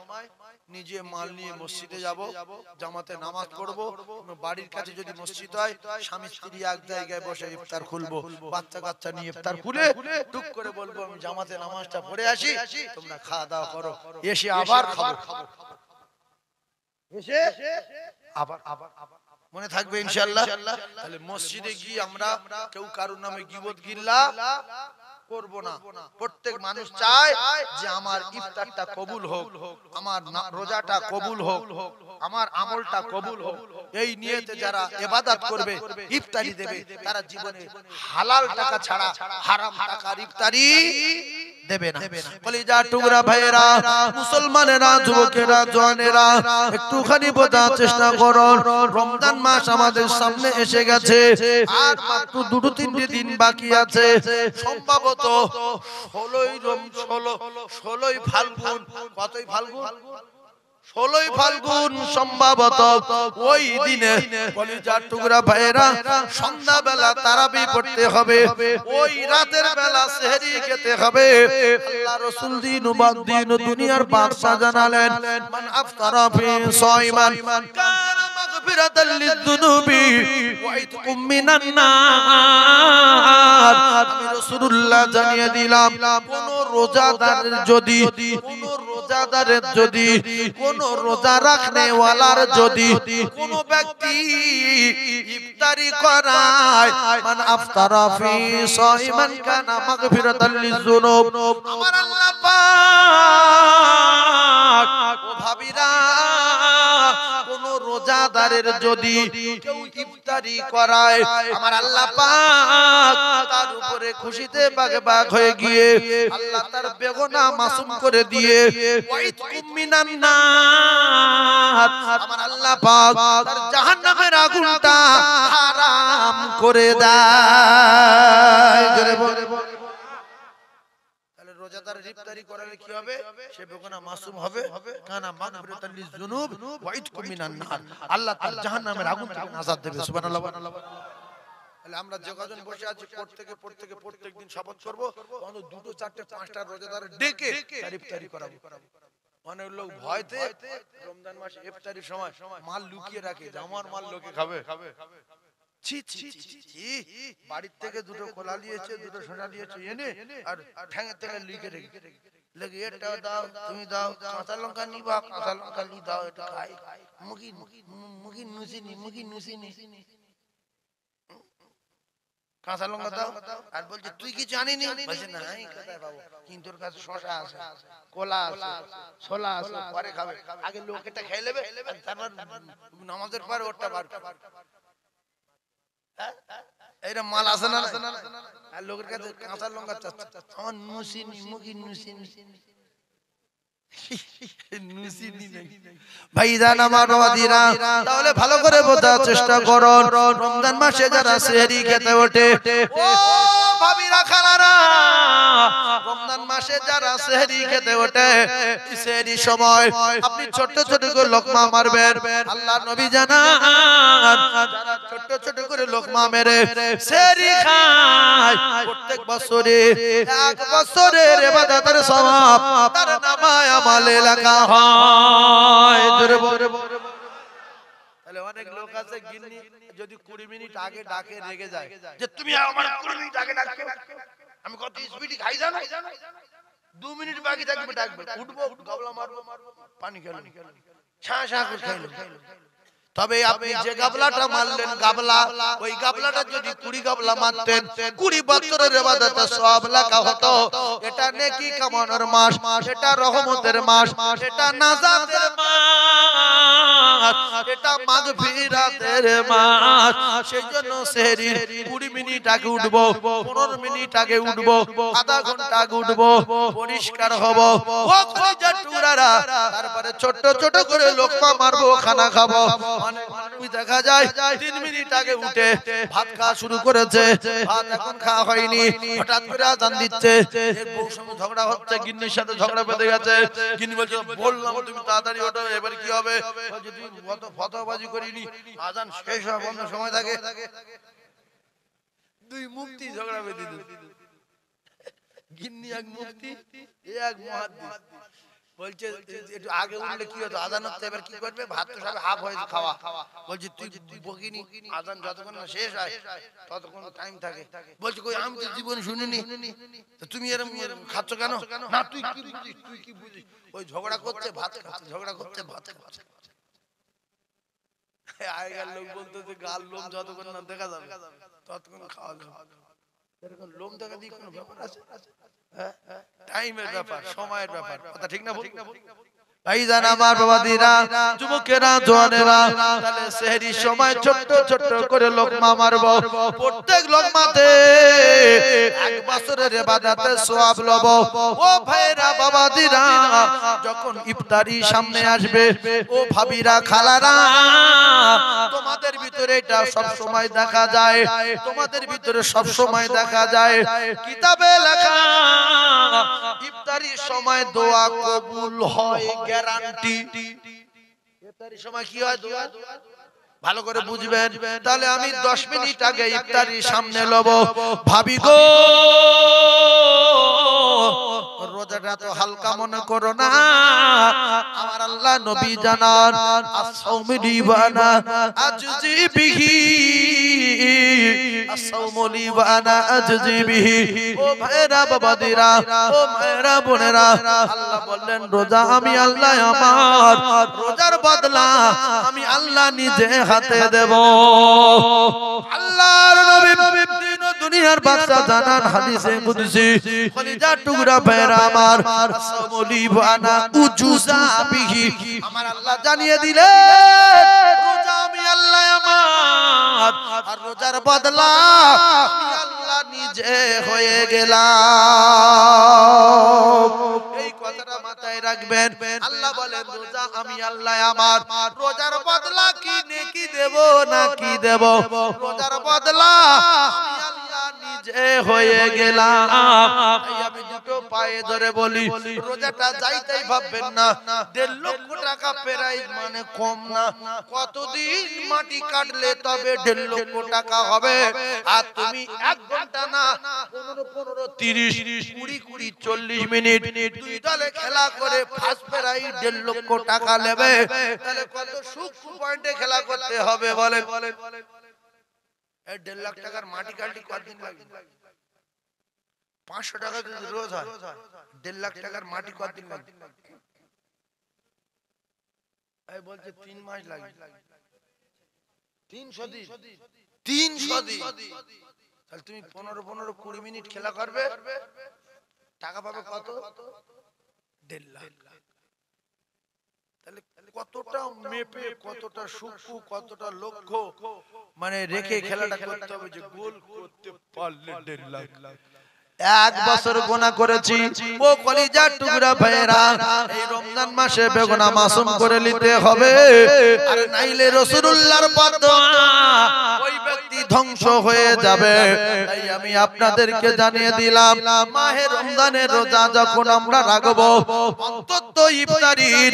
নিজে মাল নিয়ে মসজিদে যাব, জামাতে নামাজ পড়বো। বাড়ির কাছে যদি মসজিদ হয়, স্বামী স্ত্রী এক জায়গায় বসে ইফতার খুলবো, বাচ্চা কাচ্চা নিয়ে ইফতার খুলে টুক করে বলবো আমি জামাতে নামাজটা পড়ে আসি, তোমরা খাওয়া দাওয়া করো, এসে আবার খাবো। এসে আবার আবার মনে থাকবে ইনশাআল্লাহ। তাহলে মসজিদে গিয়ে আমরা কেউ কারোর নামে গীবত গিল্লা করব না। প্রত্যেক মানুষ চায় যে আমার ইফতারটা কবুল হোক, আমার রোজাটা কবুল হোক, আমার আমলটা কবুল হোক। এই নিয়তে যারা ইবাদত করবে, ইফতারি দেবে, তারা জীবনে হালাল টাকা ছাড়া হারাম টাকার ইফতারি দেবে না। কলিজার টুকরা ভাইয়েরা, মুসলমানেরা, যুবকেরা, জওয়ানেরা, একটুখানি বোঝার চেষ্টা করুন। রমজান মাস আমাদের সামনে এসে গেছে, আর মাত্র 2-3 দিন বাকি আছে। সম্ভবত 16ই ফাল্গুন, কতই ফাল্গুন? 16ই ফাল্গুন সম্ভবত ওই দিনে কলিজার টুকরা ভাইয়েরা সন্ধ্যাবেলা তারাবি পড়তে হবে, ওই রাতের বেলা সেহরি খেতে হবে। আল্লাহ রাসূল দিন দুনিয়ার বাদশা জানালেন, মান আফতারা ফি সাইমান কানা মাগফিরাতাল লিযুনুবি ওয়া ইতকুম মিনান নার। আমি রাসূলুল্লাহ জানিয়ে দিলাম, কোন রোজাদারের যদি কোন রোজা রাখনে ওয়ালার যদি কোন ব্যক্তি ইফতারি করায়, মান আফতারা ফি সাইমান কানা মাগফিরাতাল লিযুনুব, আমার আল্লাহ পাক ও ভাবিরা, কোন রোজাদারের যদি কেউ ইফতারি করায়, আমার আল্লাহ পাক তার উপরে খুশিতে বাগ হয়ে গিয়ে আল্লাহ তার বেগুনাহ মাসুম করে দিয়ে ওয়াইতকুম মিনান নার, আমার আল্লাহ পাক তার জাহান্নামের আগুনটা হারাম করে দেয়। তাহলে রোজাদার ইফতারি করালে কি হবে? সে বেগুনাহ মাসুম হবে, কানা মাগফিরাতাল লিযুনুব ওয়া ইতকুম মিনান নার, আল্লাহ তার জাহান্নামের আগুন থেকে নাজাত দেবে। সুবহানাল্লাহ। তাহলে আমরা যে কজন বসে আছি প্রত্যেক দিন শপথ করব, অন্তত 2, 4, 5টা রোজাদার ডেকে তার ইফতারি করাবো। অনেক লোক ভয়তে রমজান মাসে ইফতারির সময় মাল লুকিয়ে রাখে, যে আমার মাল লোকে খাবে। ছি ছি ছি, বাড়ির থেকে 2টো কোলা নিয়েছে, 2টো সোনা নিয়েছে, এনে আর ঠ্যাঙের থেকে লিখে রেখে লেগে এটা দাও, তুমি দাও, কাঁচা লঙ্কা নিবা, কাঁচা লঙ্কা নি দাও, এটা খাই, মুখি নুসিনি কাঁচা লঙ্কা দাও। আর বলছে তুই কি জানিনি? বলছে না, কোথায় পাবো, কিন্তু ওর কাছে শশা আছে, কোলা আছে, ছোলা আছে, পরে খাবে। আগে লোক এটা খেয়ে নেবে, তারপর নামাজের পরে ওরটা বার। এইটা মাল আছে না? আর লোকের কাছে কাঁচা লঙ্কা চাচ্ছে, আমার মুখি নুসিনি ভাইজান আমার বাবাদিরা, তাহলে ভালো করে বোঝার চেষ্টা করো। রমজান মাসে যারা সেহরি খেতে ওঠে, ও ভাবিরা খালারা, রমজান মাসে যারা সেহরি খেতে ওঠে, সেহরি সময় আপনি ছোট ছোট করে লোকমা মারবেন। আল্লাহর নবী জানান, যারা ছোট ছোট করে লোকমা মেরে সেহরি খায়, প্রত্যেক বছরে 1 বছরের ইবাদতের সওয়াব তার নামায় আমলে লেখা হয়। তাহলে অনেক লোক আছে গিন্নি যদি 20 মিনিট আগে ডাকে রেগে যায়, যে তুমি আমার 20 মিনিট আগে ডাকছো, আমি কত স্পিডি খাই জানো, 2 মিনিট বাকি থাকবে ডাকবে, উঠবো, গাবলা মারবো, পানি খেলো, ছাঁ ছাঁ করে খাইলো। তবে আপনি যে গাবলাটা মারলেন গাবলা, ওই গাবলাটা যদি 20 গাবলা মারতেন 20 বছরের ইবাদতে সওয়াব লেখা হতো। এটা নেকি কামানোর মাস, এটা রহমতের মাস, এটা নাজাতের মাস, এটা মাগফিরাতের মাস। সেজন্য সেহরির 20 মিনিট আগে উঠবো, 15 মিনিট আগে উঠবো, আধা ঘন্টা আগে উঠবো, পরিষ্কার হব, ও কলিজার টুকরারা। তারপরে ছোট ছোট করে লোকমা মারবো, খানা খাবো। অনেক মানুষ দেখা যায় 3 মিনিট আগে উঠে ভাত খাওয়া শুরু করেছে, ভাত এখন খাওয়া হয়নি, হঠাৎ করে আজান দিচ্ছে, এর বউর সঙ্গে ঝগড়া হচ্ছে, গিন্নির সাথে ঝগড়া বেঁধে গেছে। গিন্নি বলছে বললাম তুমি তাড়াতাড়ি ওঠো, এবার কি হবে? বলছে তুই ফতোয়াবাজি করিনি, আজান শেষ হওয়ার বন্ধ সময় থাকে। দুই মুফতি ঝগড়া বেঁধে দিল, গিন্নি এক মুফতি, এক মুহাদ্দিস। বলছে একটু আগে উঠলে কি হতো, আজান হচ্ছে, এবার কি করবে? ভাত তো সব হাফ হয়েছে খাওয়া। বলছে তুই বকিনি, আজান যতক্ষণ না শেষ হয় ততক্ষণ টাইম থাকে। বলছে কই আমি তো জীবন শুনিনি, তুমি এরকম খাচ্ছ কেন? না তুই কি বুঝিস, তুই কি বুঝিস? ওই ঝগড়া করছে ভাত খাচ্ছে, ঝগড়া করছে ভাত খাচ্ছে। আগেকার লোক বলতো যে গাল লোম যতক্ষণ না দেখা যাবে ততক্ষণ খাওয়া যাবে। এরকম লোম দেখা দিয়ে কোনো ব্যাপার আছে? টাইমের ব্যাপার, সময়ের ব্যাপার, কথা ঠিক না? ভাইজান আমার বাবাদিরা, যুবকেরা, জওয়ানেরা, তাহলে সেহরির সময় ছোট্ট ছোট্ট করে লোকমা মারবো। প্রত্যেক লোকমাতে 1 বছরের ইবাদতে সওয়াব লব। ও ভাইরা বাবাদিরা, যখন ইফতারি সামনে আসবে, ও ভাবিরা, খালারা, তোমাদের ভিতরে এটা সব সময় দেখা যায়, তোমাদের ভিতরে সব সময় দেখা যায়, কিতাবে লেখা ইফতারির সময় দোয়া কবুল হয়, গ্যারান্টি। ইফতারির সময় কি হয়? দোয়া। ভালো করে বুঝবেন। তাহলে আমি 10 মিনিট আগে ইফতারির সামনে লব। ভাবি গো, রোজাটা তো হালকা মনে করো না। আমার আল্লাহ নবী জানান, as-sawmu li wa ana ajzi bihi, as-sawmu li wa ana ajzi bihi। ও ভাইরা বাবাদিরা, ও মায়েরা বোনেরা, আল্লাহ বললেন রোজা আমি আল্লাহ, আমার রোজার বদলা আমি আল্লাহ নিজে হাতে দেব। আল্লাহর নবী দিন ও দুনিয়ার বাদশা জানান হাদিসে কুদসি, কলিজার টুকরা ভাইরা আমার, as-sawmu li wa ana ujuza bihi, আমার আল্লাহ জানিয়ে দিলেন রোজা আমি আল্লাহ আমার, আর রোজার বদলা আমি আল্লাহ নিজে হয়ে গেলাম। এই কথাটা মাথায় রাখবেন। আল্লাহ বলেন রোজা আমি আল্লাহ আমার, রোজার বদলা কি নেকি দেব না কি দেব? রোজার বদলা আমি আল্লাহ নিজে হয়ে গেলাম। আমি দুটো পায়ে ধরে বলি, রোজাটা যাইতেই ভাববেন না 1.5 লক্ষ টাকা প্রাইজ মানে কম না। কতদিন মাটি কাটলে তবে 1.5 লক্ষ টাকা হবে? আর তুমি 1 ঘন্টা না 15 30 20 20 40 মিনিট দুই দলে খেলা করে ফার্স্ট প্রাইজ 1.5 লক্ষ টাকা নেবে। তাহলে কত সূক্ষ্ম পয়েন্টে খেলা করতে হবে বলেন? 1.5 লাখ টাকার মাটি কাটলে কতদিন লাগবে? 500 টাকা যদি রোজ হয়, 1.5 লাখ টাকার মাটি কতদিন লাগবে? এই বলছে 3 মাস লাগে। 300 দিন, 300 দিন। তাহলে তুমি 15 20 মিনিট খেলা করবে, টাকা পাবে কত? 1.5 লাখ। তাহলে কতটা মেপে, কতটা সূক্ষ্ম, কতটা লক্ষ্য মানে রেখে খেলাটা করতে হবে যে গোল করতে পারলে 1.5 লাখ। 1 বছর গুনাহ করেছি, ও কলিজার টুকরা ভাইরা, এই রমজান মাসে বেগুনাহ মাসুম করে নিতে হবে, আর নাইলে রাসূলুল্লাহর বদদোয়া ওই ব্যক্তি ধ্বংস হয়ে যাবে। তাই আমি আপনাদেরকে জানিয়ে দিলাম, মাহে রমজানের রোজা যখন আমরা রাখবো, অন্তত ইফতারির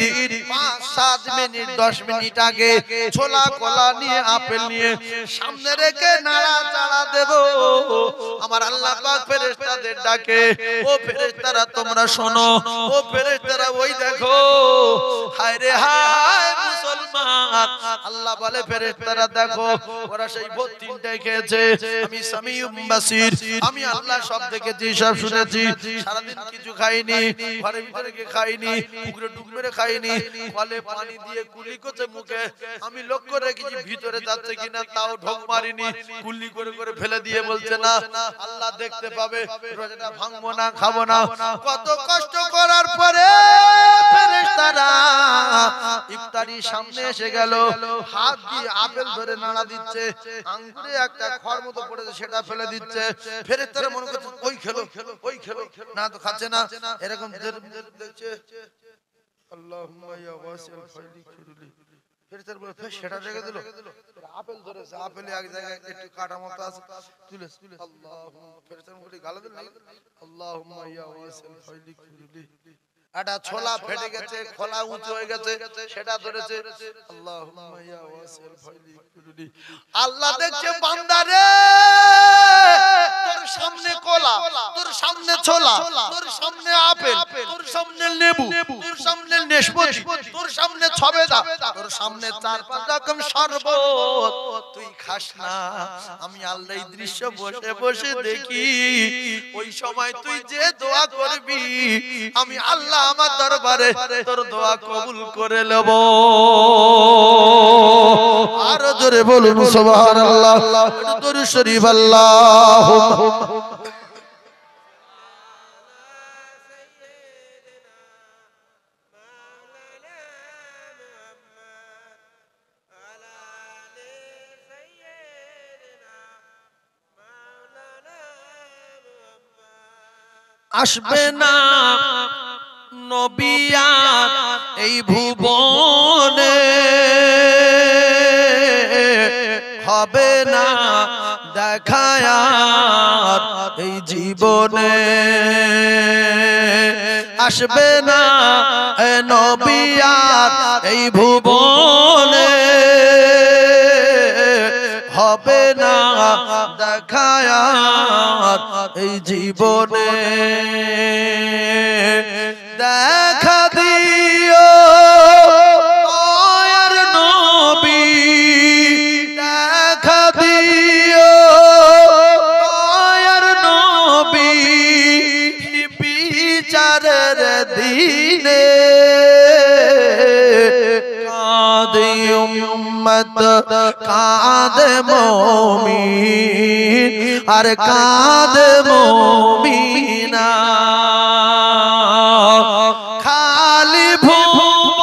5-7 মিনিট 10 মিনিট আগে ছোলা কলা নিয়ে, আপেল নিয়ে সামনে রেখে নাড়াচাড়া দেব। আমার আল্লাহ পাক ফেরেশতাদের ডাকে, ও ফেরেশতারা তোমরা শোনো, ও ফেরেশতারা ওই দেখো, হায় রে হায় মুসলমান আল্লাহ বলে ফেরেশতারা দেখো ওরা সেই 32টাই খেয়েছে আমি সামিউম বাসির আমি আল্লাহ সব দেখেছি সব শুনেছি সারাদিন কিছু খাইনি ঘরে ভিতরে গিয়ে খাইনি পুকুরে ডুব মেরে খাইনি কলে পানি দিয়ে কুলি করতে মুখে আমি লক্ষ্য রেখেছি ভিতরে যাচ্ছে কিনা তাও ঢোক মারিনি কুলি করে করে ফেলে দিয়ে বলছে না আল্লাহ দেখতে পাবে রোজাটা ভাঙবো না খাবো না কত কষ্ট করার পরে ফেরেশতারা ইফতারি সামনে এসে গেল হাত দিয়ে আপেল ধরে নাড়া দিচ্ছে আঙ্গুরে একটা খড় মতো পড়েছে সেটা ফেলে দিচ্ছে ফেরেশতারা মনে করছে ওই খেলো না তো খাচ্ছে না এরকম দেখছে আল্লাহুম্মা ইয়া ওয়াসিল ফাইলি খুরলি ফেরেশতারা বলে সেটা রেখে দিল আপেল ধরেছে আপেলে এক জায়গায় একটু কাটা মতো আছে তুলে আল্লাহুম্মা ফেরেশতারা বলে গালে দিল আল্লাহুম্মা ইয়া ওয়াসিল ফাইলি খুরলি আটা ছোলা ফেটে গেছে খোলা উঁচু হয়ে গেছে সেটা ধরেছে আল্লাহুম্মা ইয়া ওয়াসিল ফাইলি খুরলি আল্লাহ দেখছে বান্দা রে তোর সামনে কলা তোর সামনে ছোলা তোর সামনে আপেল তোর সামনে লেবু তোর সামনে নাশপাতি তোর সামনে সবেদা তোর সামনে 4-5 রকম শরবত তুই খাস না আমি আল্লাহ এই দৃশ্য বসে বসে দেখি ওই সময় তুই যে দোয়া করবি আমি আল্লাহ আমার দরবারে তোর দোয়া কবুল করে নেব আর জোরে বলুন সুবহানাল্লাহ দরুদ শরীফ আল্লাহুম্মা আসবে না নবী আর এই ভুবনে হবে না দেখা আর এই জীবনে আসবে না নবী আর এই ভুবনে হবে না দেখা আর এই জীবনে দেখা দিও দয়ার নবী দেখা দিও দয়ার নবী বিচারের দিনে কাঁদে উম্মত কাঁদে মুমিন আর কাঁদে মুমিনা খালি ভুবন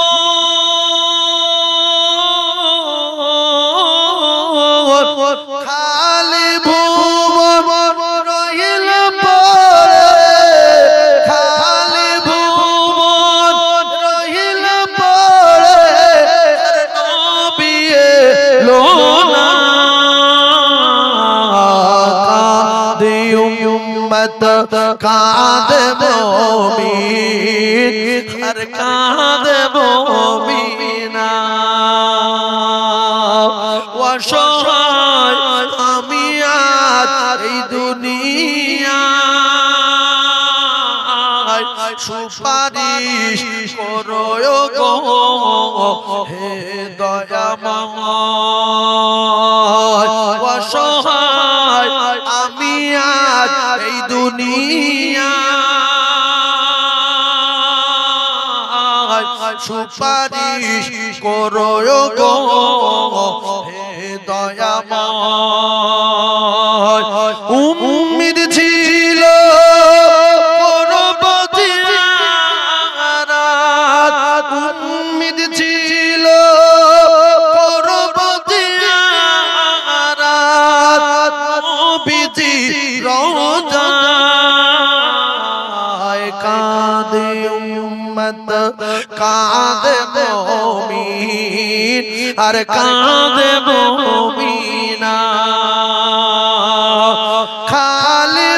খালি ভুবন রহিল পড়ে খালি ভুবন রহিল পড়ে নবী এলো না কাঁদে উম্মত কাঁদে মুমিন আর কাঁদে মুমিনা অসহায় আমি আজ এই দুনিয়ায় সুপারিশ করো গো হে দয়াময় অসহায় আমি আজ এই দুনিয়ায় সুপারিশ করো গো হে দয়াময় উম্মিদ ছিল উম্মিদ ছিল নবীজি রওজায় কাঁদে উম্মত কাঁদে মুমিন আর কাঁদে মুমিনা খালি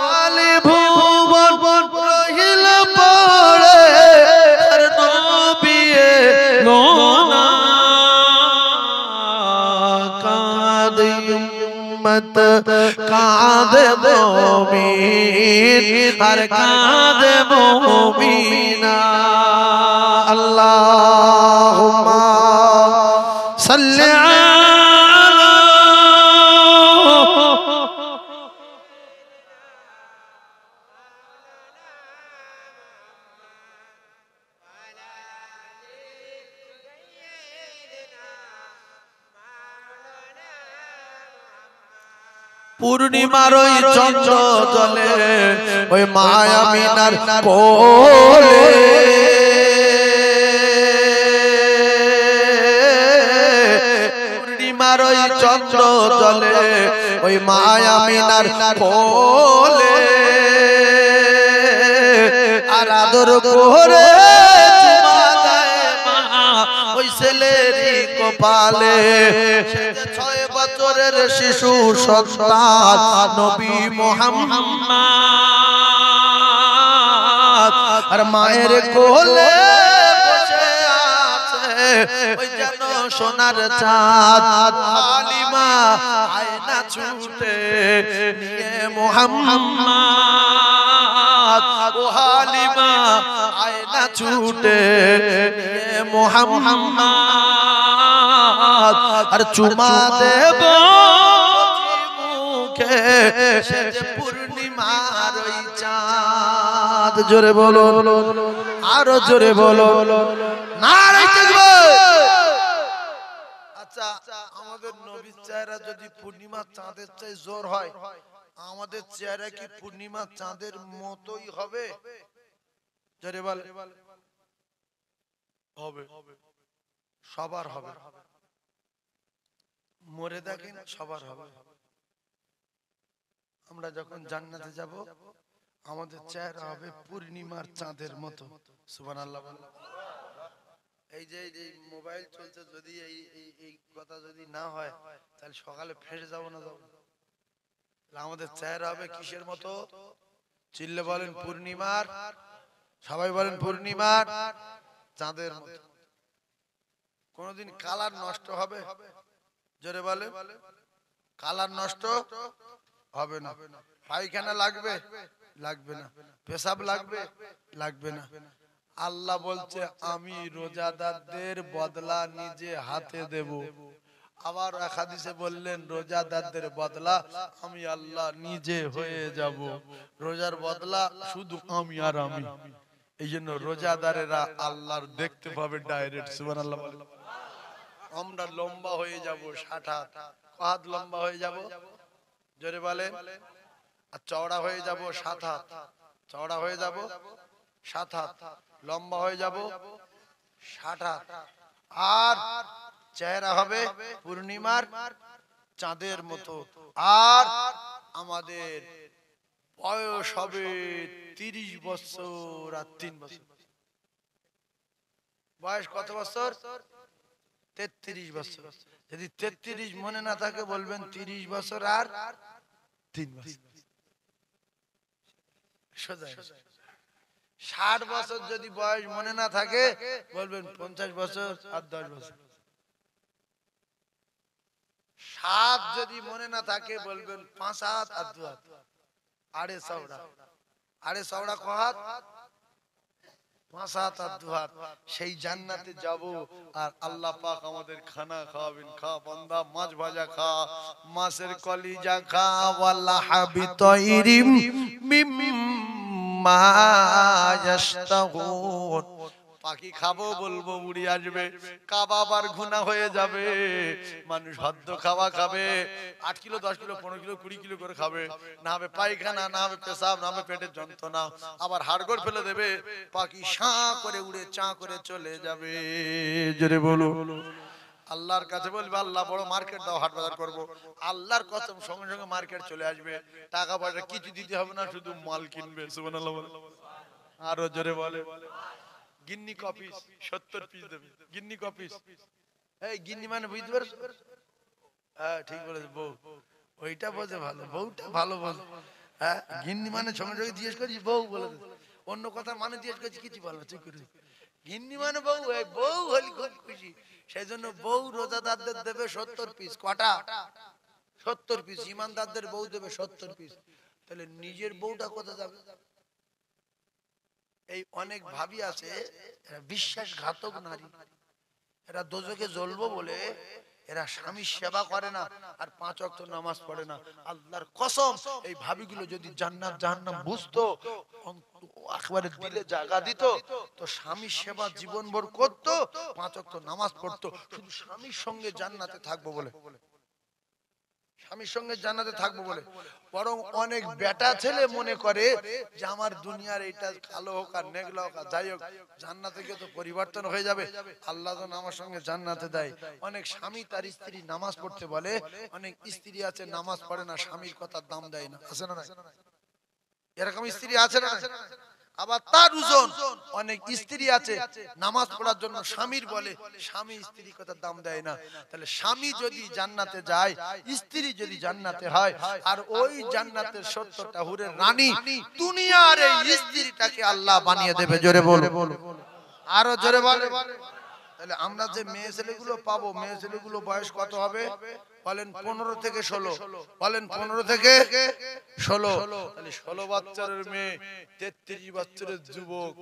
খালি ভুবন রহিল পড়ে আর নবী এলো না কাঁদে উম্মত উম্মত কাঁদে মুমিন আর কাঁদে মুমিনা আল্লাহুম্মা সাল্লি পূর্ণিমার ওই চন্দ্র জলে ওই মায়া মিনার কোলে পূর্ণিমার ওই চন্দ্র জলে ওই মায়া মিনার কোলে আর আদর করে ওই ছেলেরই কপালে 6 বছরের শিশু সন্তান নবী মুহাম্মদ আর মায়ের কোলে বসে আছে ওই যেন সোনার চাঁদ হালিমা আয়না ছুটে নিয়ে মুহাম্মদ ও হালিমা আয়না ছুটে নিয়ে মুহাম্মদ আর চুমা দেব মুখে সেজে পূর্ণিমার ওই চাঁদ জোরে বলো আরো জোরে বলো নারে তাকবীর আচ্ছা আমাদের নবীর চেহারা যদি পূর্ণিমার চাঁদের চেয়ে জোর হয় আমাদের চেহারা কি পূর্ণিমার চাঁদের মতোই হবে জোরে বল হবে সবার হবে মরে দেখেন সবার হবে আমরা যখন জান্নাতে যাব আমাদের চেহারা হবে পূর্ণিমার চাঁদের মতো সুবহানাল্লাহ এই যে মোবাইল চলছে যদি এই কথা যদি না হয় তাহলে সকালে ফেসে যাব না যাব আমাদের চেহারা হবে কিসের মতো চিল্লে বলেন পূর্ণিমার সবাই বলেন পূর্ণিমার চাঁদের মতো কোনদিন কালার নষ্ট হবে জোরে বলে কালার নষ্ট হবে না পায়খানা লাগবে লাগবে না পেশাব লাগবে লাগবে না আল্লাহ বলছে আমি রোজাদারদের বদলা নিজে হাতে দেব আবার এক হাদিসে বললেন রোজাদারদের বদলা আমি আল্লাহ নিজে হয়ে যাব রোজার বদলা শুধু আমি আর আমি এইজন্য রোজাদারেরা আল্লাহর দেখতে পাবে ডাইরেক্ট সুবহানাল্লাহ আমরা লম্বা হয়ে যাব 60 হাত কত লম্বা হয়ে যাব জোরে বলেন আর চওড়া হয়ে যাব 7 হাত চওড়া হয়ে যাব 7 হাত লম্বা হয়ে যাব 60 হাত আর চেহারা হবে পূর্ণিমার চাঁদের মতো আর আমাদের বয়স হবে 30 বছর আর 3 বছর বয়স কত বছর 33 বছর যদি 33 মনে না থাকে বলবেন 30 বছর আর 3 বছর সোজা 60 বছর যদি বয়স মনে না থাকে বলবেন 50 বছর আর 10 বছর 7 যদি মনে না থাকে বলবেন 5 হাত আর 2 হাত আড়ে চওড়া ক হাত 5 হাত আর 2 হাত সেই জান্নাতে যাব আর আল্লাহ পাক আমাদের খানা খাওয়াবেন খা বান্দা মাছ ভাজা খা মাছের কলিজা খা ওয়াল্লাহ হাবিতাইরিম মিম্মা ইয়াশতাহুন পাখি খাবো বলবো উড়ে আসবে কাবাব আর গুনাহ হয়ে যাবে মানুষ হদ্দ খাওয়া খাবে 8 কিলো 10 কিলো 15 কিলো 20 কিলো করে খাবে না হবে পায়খানা না হবে পেশাব না হবে পেটের যন্ত্রণা আবার হাড়গোড় ফেলে দেবে পাখি শাঁ করে উড়ে চা করে চলে যাবে জোরে বলো আল্লাহর কাছে বলবে আল্লাহ বড় মার্কেট দাও হাট বাজার করব আল্লাহর কসম সঙ্গে সঙ্গে মার্কেট চলে আসবে টাকা পয়সা কিছু দিতে হবে না শুধু মাল কিনবে সুবহানাল্লাহ আরো জোরে বলে গিন্নি কপিস 70 পিস দেবে গিন্নি কপিস এই গিন্নি মানে বুঝতে পারছো হ্যাঁ ঠিক বলেছো বউ ওইটা বোঝে ভালো বউটা ভালো বলে হ্যাঁ গিন্নি মানে সঙ্গে সঙ্গে জিজ্ঞেস করিস বউ বলে অন্য কথা মানে জিজ্ঞেস করছি কিছু বলবো চুপ করে গিন্নি মানে বউ এই বউ হলি খুব খুশি সেই জন্য বউ রোজাদারদের দেবে 70 পিস কটা 70 পিস, ইমানদারদের বউ দেবে 70 পিস, তাহলে নিজের বউটা কোথায় যাবে? এই অনেক ভাবি আছে, এরা বিশ্বাসঘাতক নারী, এরা দোজখে জ্বলবো বলে এরা স্বামীর সেবা করে না আর 5 ওয়াক্ত নামাজ পড়ে না। আল্লাহর কসম, এই ভাবিগুলো যদি জান্নাত জাহান্নাম বুঝতো, একবারে দিলে জায়গা দিত, তো স্বামীর সেবা জীবনভর করতো, 5 ওয়াক্ত নামাজ পড়তো, শুধু স্বামীর সঙ্গে জান্নাতে থাকবো বলে, স্বামীর সঙ্গে জান্নাতে থাকবো বলে। বরং অনেক বেটা ছেলে মনে করে যে আমার দুনিয়ার এটা কালো হোক আর নেগলা হোক আর যাই হোক, জান্নাতে গিয়ে তো পরিবর্তন হয়ে যাবে, আল্লাহ যেন আমার সঙ্গে জান্নাতে দেয়। অনেক স্বামী তার স্ত্রী নামাজ পড়তে বলে, অনেক স্ত্রী আছে নামাজ পড়ে না, স্বামীর কথার দাম দেয় না, আছে না? এরকম স্ত্রী আছে না? আবার তার ওজন অনেক স্ত্রী আছে নামাজ পড়ার জন্য স্বামীর বলে, স্বামী স্ত্রীর কথা দাম দেয় না। তাহলে স্বামী যদি জান্নাতে যায়, স্ত্রী যদি জান্নাতে হয়, আর ওই জান্নাতের 70টা হুরের রানী দুনিয়ার এই স্ত্রীটাকে আল্লাহ বানিয়ে দেবে। জোরে বলো, আরো জোরে বলো। তাহলে আমরা যে মেয়ে ছেলেগুলো পাবো, মেয়ে ছেলেগুলো বয়স কত হবে বলেন? 15 থেকে 16, বলেন 15 থেকে 16। তাহলে 16 বছরের মেয়ে, 33 বছরের যুবক,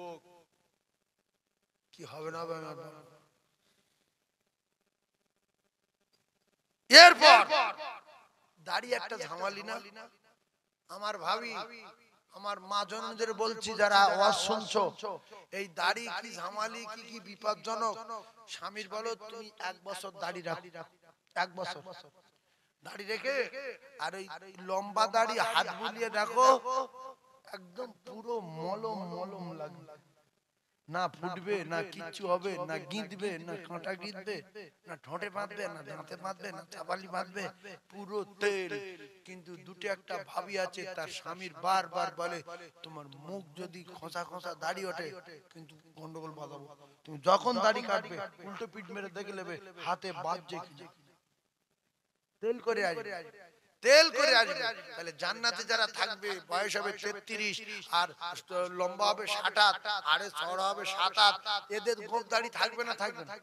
কি হবে না? এরপর দাড়ি একটা ঝামালি না? আমার ভাবি, আমার মা জনদের বলছি যারা আওয়াজ শুনছো, এই দাড়ি কি ঝামালি, কি কি বিপজ্জনক। স্বামীর বলো তুমি 1 বছর দাড়ি রাখো, 1 বছর দাড়ি রেখে, আর ওই লম্বা দাড়ি হাত বুলিয়ে দেখো, একদম পুরো মলম মলম লাগবে, না ফুটবে, না কিচ্ছু হবে, না গিঁদবে, না কাঁটা গিঁদবে, না ঠোঁটে বাঁধবে, না দাঁতে বাঁধবে, না চাপালি বাঁধবে, পুরো তেল। কিন্তু দুটো একটা ভাবি আছে, তার স্বামীর বারবার বলে তোমার মুখ যদি খোঁচা খোঁচা দাড়ি ওঠে কিন্তু গন্ডগোল বাঁধাবো, তুমি যখন দাড়ি কাটবে উল্টো পিঠ মেরে দেখে নেবে হাতে বাজছে কিনা, তেল করে আসবে, তেল করে আসবে। তাহলে জান্নাতে যারা থাকবে বয়স হবে 33 আর লম্বা হবে 67 আর চওড়া হবে 7-8, এদের গোঁফ দাড়ি থাকবে না? থাকবে না?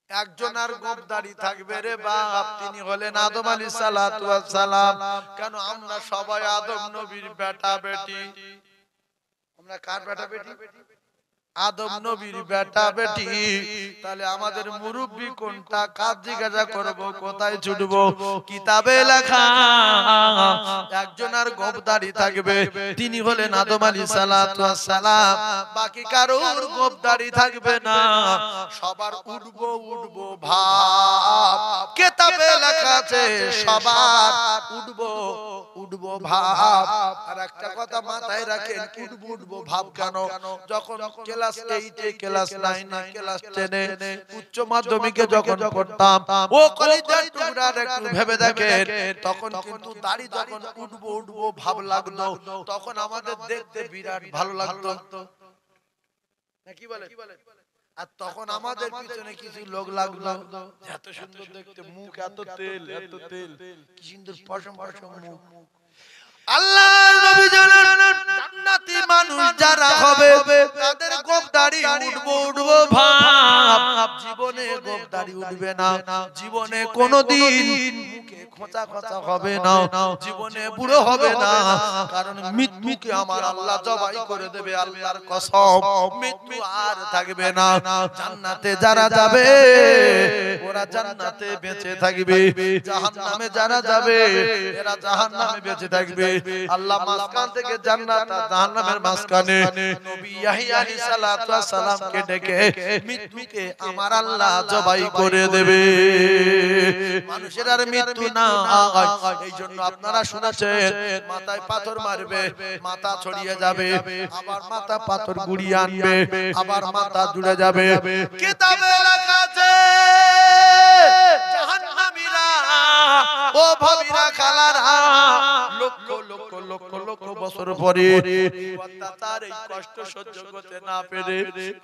একজন আর গোঁফ দাড়ি থাকবে রে বাপ, তিনি হলেন আদম আলাইহিস সালাতু ওয়াস সালাম। কেন আমরা সবাই আদম নবীর বেটা বেটি। আমরা কার বেটা বেটি? আদম নবীর বেটা বেটি। তাহলে আমাদের মুরব্বি কোনটা, কাজ জিজ্ঞাসা করব, কোথায় ছুটবো? কিতাবে লেখা একজন আর গোঁফ দাড়ি থাকবে, তিনি হলেন আদম আলাইহিস সালাতু ওয়াস সালাম। বাকি কারোর গোঁফ দাড়ি থাকবে না, সবার উঠবো উঠবো ভাব। কিতাবে লেখা আছে সবার উঠবো উঠবো ভাব। আর একটা কথা মাথায় রাখেন, উঠবো উঠবো ভাব কেন? যখন ক্লাস 8 ক্লাস 9 ক্লাস 10 উচ্চ মাধ্যমিকে যখন পড়তাম, ও কলেজের টুকরার একটু ভেবে দেখেন, তখন কিন্তু দাড়ি যখন উঠবো উঠবো ভাব লাগতো, তখন আমাদের দেখতে বিরাট ভালো লাগতো, নাকি বলে? আর তখন আমাদের পিছনে কিছু লোক লাগলো, এত সুন্দর দেখতে মুখ, এত তেল, এত তেল, কি সুন্দর পশম পশম মুখ। আল্লাহর নবী জানান জান্নাতি মানুষ যারা হবে তাদের গোঁফ দাড়ি উঠবো উঠবো ভাব। জীবনে গোঁফ দাড়ি উঠবে না, জীবনে কোনোদিন মুখে খোঁচা খোঁচা হবে না, জীবনে বুড়ো হবে না, কারণ মৃত্যুকে আমার আল্লাহ জবাই করে দেবে। আল্লাহর কসম, মৃত্যু আর থাকবে না। জান্নাতে যারা যাবে ওরা জান্নাতে বেঁচে থাকবে, জাহান্নামে যারা যাবে এরা জাহান্নামে বেঁচে থাকবে। আল্লাহ মাঝখান থেকে জান্নাত আর জাহান্নামের মাঝখানে নবী ইয়াহইয়া আলাইহিস সালাতু ওয়াস সালামকে ডেকে মৃত্যুকে আমার আল্লাহ জবাই করে দেবে। মানুষের আর মৃত্যু না হয়, এইজন্য আপনারা শুনেছেন মাথায় পাথর মারবে, মাথা ছড়িয়ে যাবে, আবার মাথা পাথর গুড়িয়ে আনবে, আবার মাথা জুড়ে যাবে। কিতাবে লেখা আছে জাহান্নামীরা, ও ভাবিরা খালারা, লক্ষ লক্ষ লক্ষ লক্ষ বছর পরে অত্যাচার এই কষ্ট সহ্য করতে না পেরে,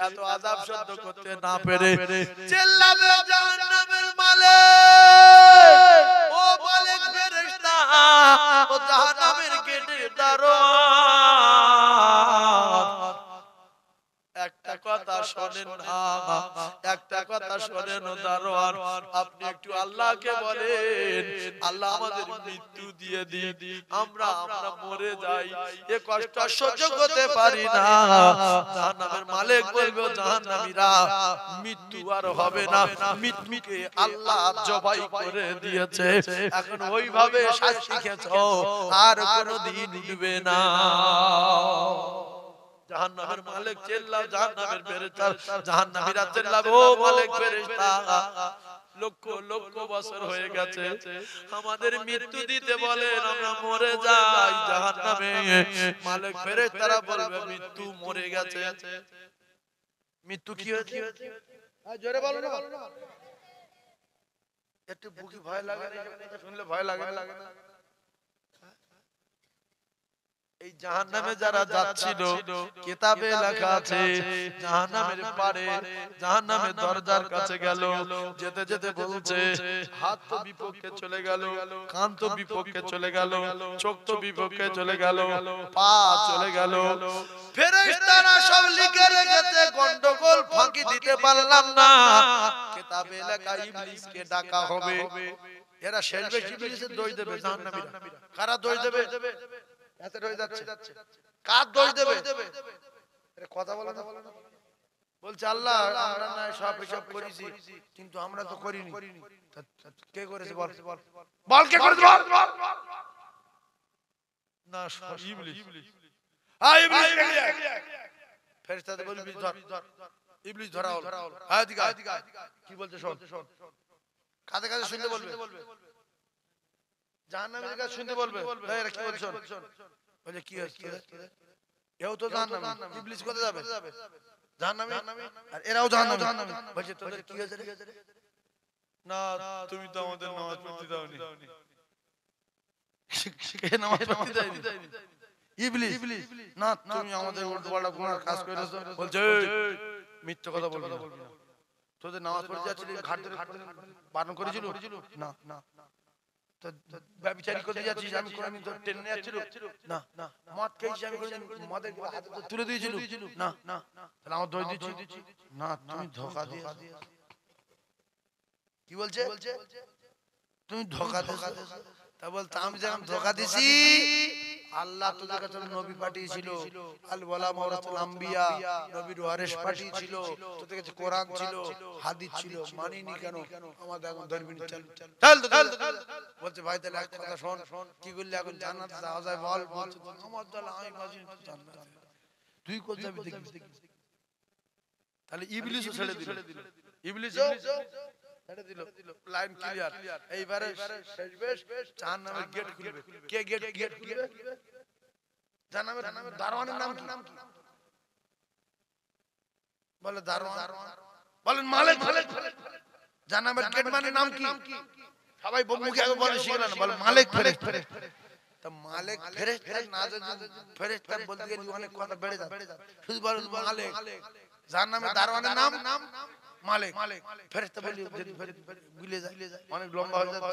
এত আযাব সহ্য করতে না পেরে চিল্লাবে জাহান্নামের মালিক, ও মালিক ফেরেশতা, ও জাহান্নামের গেটের দারোয়ান, একটা কথা শোনেন না, একটা কথা শোনেন দারোয়ান, আপনি একটু আল্লাহকে বলেন আল্লাহ আমাদের মৃত্যু দিয়ে দিন, আমরা মরে যাই, এ কষ্ট সহ্য করতে পারি না। জাহান্নামের মালিক বলবে জাহান্নামীরা মৃত্যু আর হবে না, মৃত্যুকে আল্লাহ জবাই করে দিয়েছে, এখন ওইভাবে শাস্তি খেছো, আর কোনোদিন উঠবে না। জাহান্নামের মালিক চিল্লাও, জাহান্নামের ফেরেশতা, জাহান্নামীরা চিল্লাবে ও মালিক ফেরেশতা, লক্ষ লক্ষ বছর হয়ে গেছে, আমাদের মৃত্যু দিতে বলেন, আমরা মরে যাই জাহান্নামে। মালিক ফেরেশতারা বলবে মৃত্যু মরে গেছে। মৃত্যু কি হয়েছে? জোরে বলো না, একটু বুকে ভয় লাগে না? শুনলে ভয় লাগে না? এই জাহান্নামে যারা যাচ্ছিল, কিতাবে লেখা আছে জাহান্নামের পারে, জাহান্নামের দরজার কাছে গেল, যেতে যেতে বলছে হাত তো বিপক্ষে চলে গেল, কান তো বিপক্ষে চলে গেল, চোখ তো বিপক্ষে চলে গেল, পা চলে গেল। ফেরেশতারা সব লিখে রেখেছে, গন্ডগোল ফাঁকি দিতে পারলাম না। কিতাবে লেখা ইবলিসকে ডাকা হবে, এরা শেষ বেশি ইবলিসের দোষ দেবে জাহান্নামীরা। কারা দোষ দেবে? এত রয়ে যাচ্ছে, কার দোষ দেবে? এর কথা বলে না, বলছে আল্লাহ আমরা না সব হিসাব করেছি, কিন্তু আমরা তো করিনি। কে করেছে বল, বল কে করেছে বল। না ইবলিস, হ্যাঁ ইবলিস ফেরেশতাদের বলে ইবলিস ধর, ইবলিস ধরা হলো। হ্যাঁ দিগা কি বলছে শোন, কাছে কাছে শুনতে বলবে, জাহান্নামের কাছে শুনতে বলবে, এরা কি বলছ? বলে কি হচ্ছে? এও তো জাহান্নামী, ইবলিস কোথায় যাবে? জাহান্নামে, আর এরাও জাহান্নামী। বলছে তোদের কি হয়েছে রে? না তুমি তো আমাদের নামাজ পড়তে দাওনি। কে নামাজ পড়তে দেয়নি? ইবলিস। না তুমি আমাদের উল্টোপাল্টা গুনার কাজ করেছো। বলছে মিথ্যা কথা বলবি না, তোদের নামাজ পড়তে যাচ্ছিলি ঘাট ধরে বারণ করেছিল? না না। তো ব্যভিচারী করতে যাচ্ছিস, আমি কোনদিন তোর টেনে নিয়ে যাচ্ছিল? না না। মদ খেয়েছিস, আমি কোনদিন মদের হাতে তুলে দিয়েছিল? না না। তাহলে আমার দোষ দিচ্ছি? না তুমি ধোঁকা দিয়েছো। কি বলছে? তুমি ধোঁকা দিয়েছো। তা বলতে আমি যখন ধোঁকা দিছি, আল্লাহ তোদের কাছে নবী পাঠিয়েছিল, আল ওয়ালা মাওরাতুল আম্বিয়া, নবীর ওয়ারিস পাঠিয়েছিল, তোদের কাছে কোরআন ছিল, হাদিস ছিল, মানিনি কেন? আমাদের এখন ধর্মী চল চল চল। বলছে ভাই তাহলে এক কথা শোন, কি করলে এখন জান্নাতে যাওয়া যায় বল? বলছে আমার দল আমি বাজি জান্নাতে, তুই কোথায় যাবি দেখবি। তাহলে ইবলিসও ছেড়ে দিল, ইবলিসও ছেড়ে দিল, লাইন ক্লিয়ার। এইবারে শেষ বেশ জাহান্নামের গেট খুলবে। কে গেট খুলবে? জাহান্নামের দারোয়ানের নাম কি? বলে দারোয়ান। বলেন মালিক। জাহান্নামের গেট মানে নাম কি? সবাই মুখে আগে বলে শিখলেন না, বলে মালিক ফেরেশতা। তা মালিক ফেরেশতা না যদি ফেরেশতা বলতে গেলে অনেক কথা বেড়ে যায়, শুধু বলেন মালিক। জাহান্নামের দারোয়ানের নাম মালিক। ফেরেশতা বলি যদি ভুলে যায় অনেক লম্বা হয়ে যায়।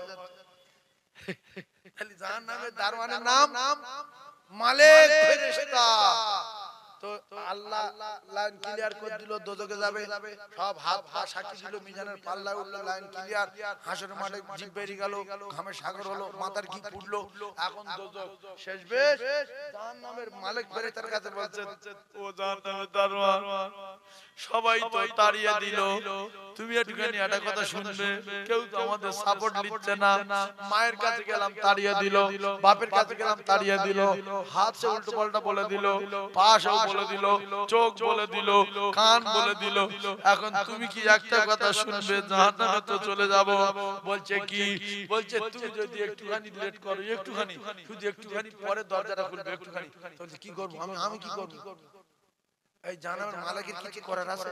খালি জাহান্নামের দারোয়ানের নাম মালিক ফেরেশতা। তো আল্লাহ লাইন ক্লিয়ার করে দিল, দোজখে যাবে, সব হাত পা সাক্ষী দিল, মিজানের পাল্লা উঠলো, লাইন ক্লিয়ার। হাসরের মাঠে জিভ বেরিয়ে গেল, ঘামের সাগর হলো, মাথার ঘি ফুটলো, এখন দোজখ শেষ বেশ। জাহান্নামের মালিক ফেরেশতার কাছে বলছে ও জাহান্নামের দারোয়ান, সবাই তো তাড়িয়ে দিল, তুমি একটুখানি একটা কথা শুনবে, কেউ তো আমাদের সাপোর্ট নিচ্ছে না। মায়ের কাছে গেলাম তাড়িয়ে দিল, বাপের কাছে গেলাম তাড়িয়ে দিল, হাত সে উল্টো পাল্টা বলে দিল, পা সে বলে দিল, চোখ বলে দিল, কান বলে দিল, এখন তুমি কি একটা কথা শুনবে? জাহান্নামে তো চলে যাব। বলছে কি? বলছে তুমি যদি একটুখানি লেট করো, একটুখানি, শুধু একটুখানি, পরে দরজাটা খুলবে একটুখানি। বলছে কি করব আমি কি করব? এই জাহান্নামের মালিকের কিছু করার আছে?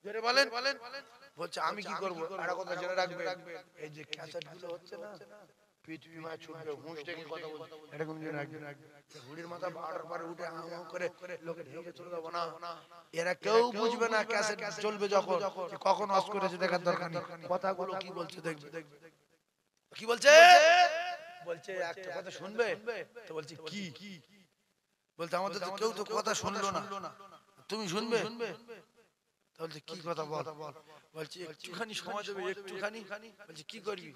জোরে বলেন। বলছে আমি কি করব? একটা কথা জেনে রাখবে, এই যে ক্যাসেটগুলো হচ্ছে না, পৃথিবী মা ছুটবে, হুঁশ ডেকে কথা বলছে, এটা কোন জেনে রাখবে। হুড়ির মাথা 12টার পরে উঠে হাঁ করে লোকে ঢেকে চলে যাবো না। এরা কেউ বুঝবে না ক্যাসেট চলবে যখন, কখন অফ করেছে দেখার দরকার নেই, কথাগুলো কি বলছে দেখবে। কি বলছে? বলছে একটা কথা শুনবে? তো বলছে কি? বলতে আমাদের তো কেউ তো কথা শুনলো না, তুমি শুনবে? বলছে কি কথা বল, বলছি একটুখানি সময় দেবে, একটুখানি। বলছে কি করবি?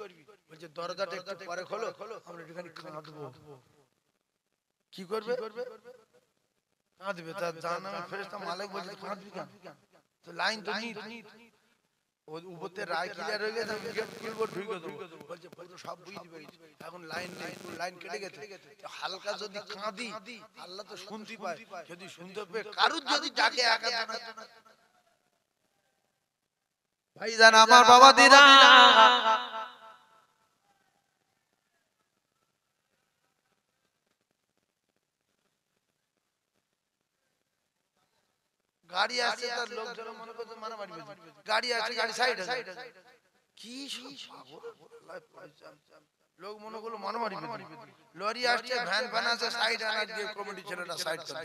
বলছে দরজাটা একটু পরে খোলো, আমরা একটুখানি কাঁদবো। কি করবে? কাঁদবে। তার জাহান্নামের ফেরেশতা মালিক বলছে কাঁদবি কেন? তো লাইন তো নিত, ওই উপরতে রায় ক্লিয়ার হয়ে গেছে, গেট খুলবো ঢুকে দেবো। বলছে পুরো সব বুঝতে পেরেছি, এখন লাইন নেই, পুরো লাইন কেটে গেছে। হালকা যদি কাঁদি আল্লাহ তো শুনতে পায়, যদি শুনতে পেয়ে কারুর যদি ডাকে একা ভাইজান আমার বাবা দিরা, গাড়ি আসছে, তার লোকজন মনে করছে মারামারি হয়েছে, গাড়ি আছে, গাড়ি সাইড আছে, কি লোক মনে করলো মারামারি হয়েছে, লরি আসছে, ভ্যান ভ্যান আছে, সাইড আনা দিয়ে কমিটি ছেলেরা সাইড করে।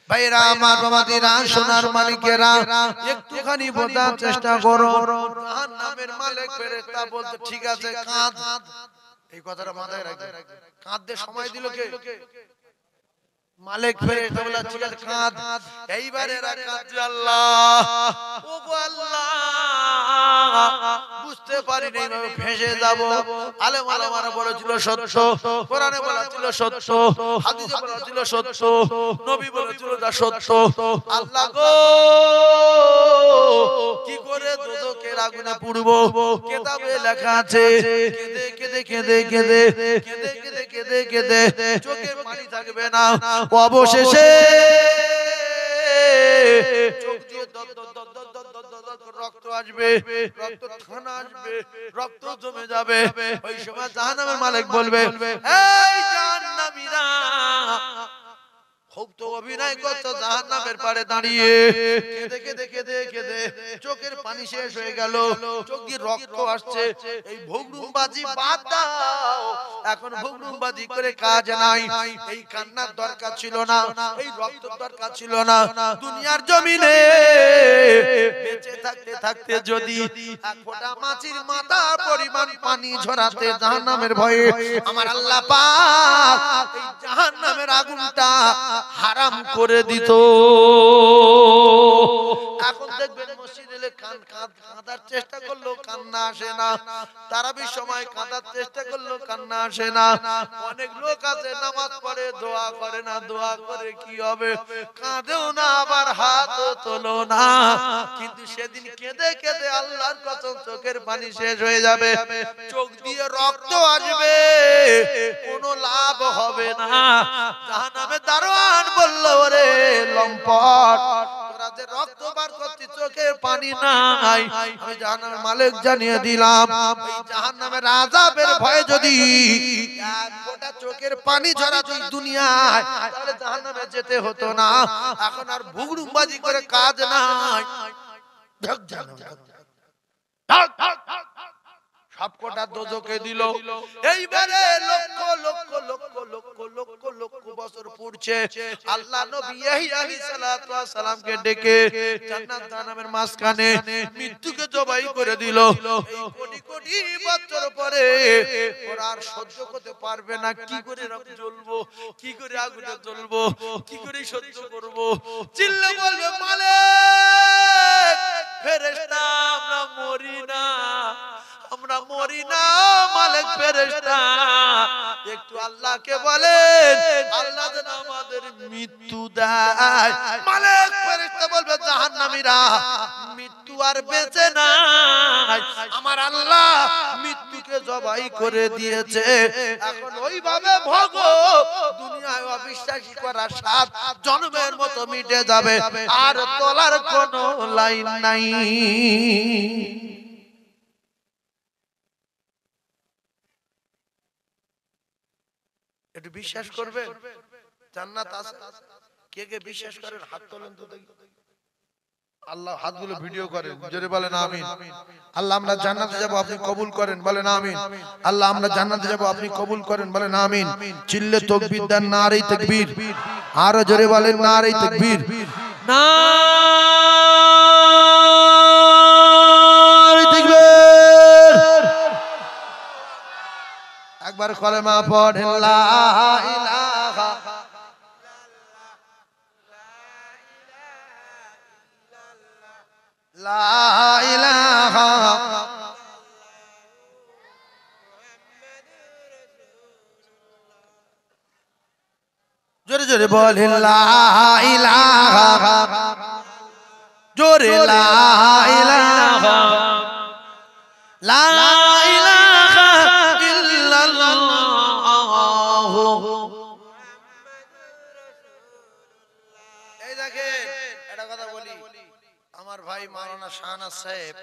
ভাইরা আমার বাবাদিরা, সোনার মালিকেরা, একটুখানি বোঝার চেষ্টা করো। জাহান্নামের মালিক ফেরেশতা বলতে ঠিক আছে কাঁদ, এই কথাটা মাথায় রাখবে। কাঁদতে সময় দিল কে? মালিক ফেরেশতা বলে ঠিক আছে কাঁদ। এইবারে এরা কাঁদছে, আল্লাহ ও গো আল্লাহ, বুঝতে পারিনি আমি ফেঁসে যাব। আলেম আলেমারা বলেছিল সত্য, কোরআনে বলেছিল সত্য, হাদিসে বলেছিল সত্য, নবী বলেছিল যা সত্য। আল্লাহ গো কি করে দোজখের আগুনে পুড়ব? কিতাবে লেখা আছে কেঁদে কেঁদে কেঁদে কেঁদে কেঁদে কেঁদে কেঁদে কেঁদে চোখে পানি থাকবে না, অবশেষে চোখ দিয়ে রক্ত আসবে, রক্ত ঠানা আসবে, রক্ত জমে যাবে। ওই সময় জাহান্নামের মালিক বলবে, এই জাহান্নামীরা, খুব তো অভিনয় করছো জাহান্নামের পাড়ে দাঁড়িয়ে, কেঁদে কেঁদে কেঁদে কেঁদে চোখের পানি শেষ হয়ে গেল, চোখ দিয়ে রক্ত আসছে, এই ভোগরুমবাজি বাদ দাও, এখন ভোগরুমবাজি করে কাজ নাই। এই কান্নার দরকার ছিল না, এই রক্তের দরকার ছিল না। দুনিয়ার জমিনে বেঁচে থাকতে থাকতে যদি এক ফোঁটা মাছির মাথার পরিমাণ পানি ঝরাতে জাহান্নামের ভয়ে আমার আল্লাহ পাক এই জাহান্নামের আগুনটা হারাম করে দিত। এখন দেখবেন মসজিদে কাঁদার চেষ্টা করলেও কান্না আসে না, তারাবির সময় কাঁদার চেষ্টা করলেও কান্না আসে না। অনেক লোক আছে নামাজ পড়ে দোয়া করে না, দোয়া করে কি হবে, কাঁদেও না আবার হাতও তোলো না, কিন্তু সেদিন কেঁদে কেঁদে আল্লাহর কসম চোখের পানি শেষ হয়ে যাবে, চোখ দিয়ে রক্ত আসবে, কোনো লাভ হবে না। জাহান্নামের দারোয়ান বলল, ওরে লম্পট, তোরা যে রক্ত বার করছিস চোখের পানি নাই, আমি জাহান্নামের মালিক জানিয়ে দিলাম, এই জাহান্নামের আযাবের ভয়ে যদি এক ফোঁটা চোখের পানি ঝরা তুই দুনিয়ায়, তাহলে জাহান্নামে যেতে হতো না। এখন আর ভুগরুমবাজি করে কাজ নাই। সবকটা দোজখে দিল। এইবারে লক্ষ লক্ষ লক্ষ লক্ষ লক্ষ লক্ষ বছর পড়ছে, আল্লাহ নবী ইয়াহইয়া আলাইহিস সালাতু ওয়াস সালামকে ডেকে জান্নাত জাহান্নামের মাঝখানে মৃত্যুকে জবাই করে দিল। এই কোটি কোটি বছর পরে ওরা আর সহ্য করতে পারবে না, কি করে জ্বলবো, কি করে আগুনে জ্বলবো, কি করে সহ্য করব, চিল্লে বলবে মালিক ফেরেশতা আমরা মরি না, আমরা মরি না, মালিক ফেরেশতা একটু আল্লাহকে বলেন, আল্লাহ যেন আমাদের মৃত্যু দেয়। মালিক ফেরেশতা বলবে জাহান্নামীরা মৃত্যু আর বেঁচে নাই, আমার আল্লাহ মৃত্যুকে জবাই করে দিয়েছে। এখন ওইভাবে ভোগ দুনিয়ায় অবিশ্বাসী করা 7 জন্মের মতো মিটে যাবে, আর তোলার কোনো লাইন নাই। একটু বিশ্বাস করবে জান্নাত আছে? কে কে বিশ্বাস করেন হাত তোলেন তো দেখি। আল্লাহ হাতগুলো ভিডিও করেন, জোরে বলেন আমিন। আল্লাহ আমরা জান্নাতে যাব, আপনি কবুল করেন, বলেন আমিন। আল্লাহ আমরা জান্নাতে যাব, আপনি কবুল করেন, বলেন আমিন। চিল্লে তাকবীর দেন, নারে তাকবীর, আর জোরে বলেন নারে তাকবীর, নারে তাকবীর। একবার কলেমা পড়েন লা ইলাহা, লা ইলাহা জোরে জোরে বলেন লা ইলাহা জোরে লা ইলাহা লা ইলাহা ইল্লাল্লাহ। এই দেখেন একটা কথা বলি, আমার ভাই মাওলানা শাহনাজ সাহেব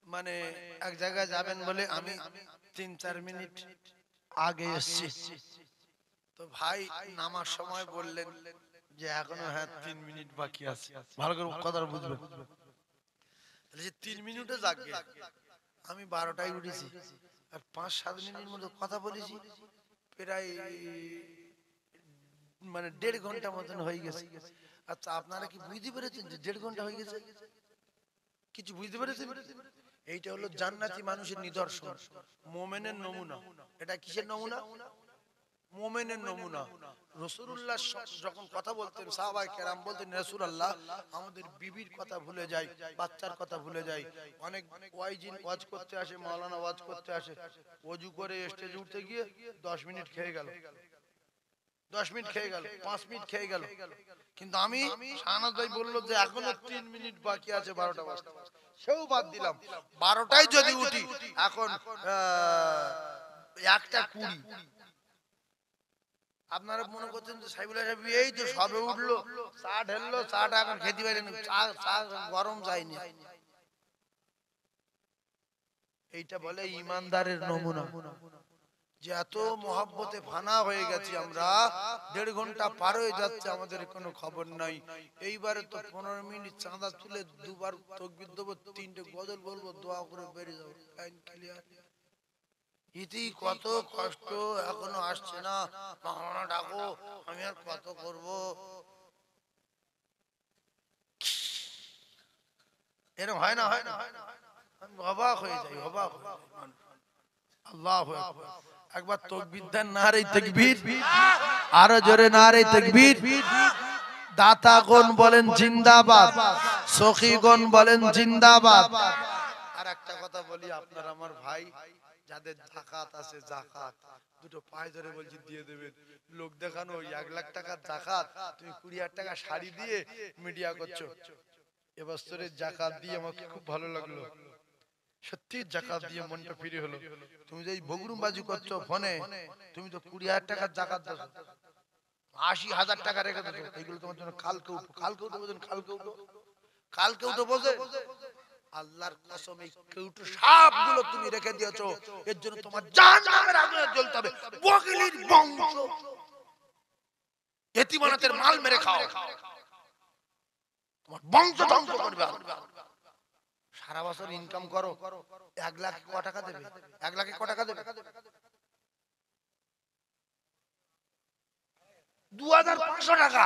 মানে এক জায়গায় যাবেন বলে আমি 3-4 মিনিট আগে এসেছি, তো ভাই নামার সময় বললেন যে এখনো হ্যাঁ 3 মিনিট বাকি আছে। ভালো করে কথাটা বুঝবেন, 3 মিনিটে যাকে আমি 12টায় উঠেছি আর 5-7 মিনিটের মধ্যে কথা বলেছি, প্রায় মানে 1.5 ঘন্টা মতন হয়ে গেছে। আচ্ছা আপনারা কি বুঝতে পেরেছেন যে 1.5 ঘন্টা হয়ে গেছে? কিছু বুঝতে পেরেছেন? এইটা হলো জান্নাতি মানুষের নিদর্শন, মুমিনের নমুনা। এটা কিসের নমুনা? মুমিনের নমুনা। রাসূলুল্লাহ যখন কথা বলতেন সাহাবায়ে কেরাম বলতেন রাসূলুল্লাহ আমাদের বিবির কথা ভুলে যাই, বাচ্চার কথা ভুলে যাই। অনেক ওয়াইজিন ওয়াজ করতে আসে, মাওলানা ওয়াজ করতে আসে, ওযু করে স্টেজে উঠতে গিয়ে 10 মিনিট খেয়ে গেল, 10 মিনিট খেয়ে গেল, 5 মিনিট খেয়ে গেল, কিন্তু আমি শাহনাজ ভাই বললো যে এখনো 3 মিনিট বাকি আছে 12টা বাজতে, সেও বাদ দিলাম। 12টায় যদি উঠি এখন 1:20, আপনারা মনে করছেন যে সাইবুল্লাহ সাহেব এই তো সবে উঠলো, চা ঢেললো, চাটা এখন খেতে পারেনি, চা গরম যায়নি। এইটা বলে ইমানদারের নমুনা, যে এত মহব্বতে ফানা হয়ে গেছি আমরা, 1.5 ঘন্টা পার হয়ে যাচ্ছে আমাদের কোনো খবর নাই। এইবারে তো 15 মিনিট চাঁদা তুলে 2বার তাকবীর দেবো, 3টে গজল বলবো, দোয়া করে বেরিয়ে যাবো, লাইন ক্লিয়ার। ইতি কত কষ্ট এখনো আসছে না, মাওলানা ডাকো, আমি আর কত করব। এরকম হয় না, হয় না, আমি অবাক হয়ে যাই, অবাক হয়ে যাই। আল্লাহু আকবার, একবার তাকবীর দেন, নারে তাকবীর, আরো জোরে নারে তাকবীর। দাতাগণ বলেন জিন্দাবাদ, সখীগণ বলেন জিন্দাবাদ। আর একটা কথা বলি, আপনার আমার ভাই যাদের যাকাত আছে, যাকাত দুটো পায়ে ধরে বলছি দিয়ে দেবেন। লোক দেখানো 1 লাখ টাকার যাকাত, তুমি 20,000 টাকা শাড়ি দিয়ে মিডিয়া করছো। এবছরের যাকাত দিয়ে আমাকে খুব ভালো লাগলো, সত্যি যাকাত দিয়ে মনটা ফ্রি হলো। তুমি যে বগরুমবাজি করছো ফোনে, তুমি তো 20,000 টাকার যাকাত দাও, 80,000 টাকা রেখে দাও, এইগুলো তোমার জন্য কালকে উঠো, কালকে উঠো বোঝেন, কালকে উঠো, কালকে উঠো বোঝে। আল্লাহর কসম এই কেউটু সবগুলো তুমি রেখে দিয়েছো, এর জন্য তোমার জাহান্নামের আগুনে জ্বলতে হবে। বগলির বংশ এতিমানাতের মাল মেরে খাও, তোমার বংশ ধ্বংস করবে। সারা বছর ইনকাম করো, 1 লাখ ক টাকা দেবে? 1 লাখে ক টাকা দেবে? 2,500 টাকা,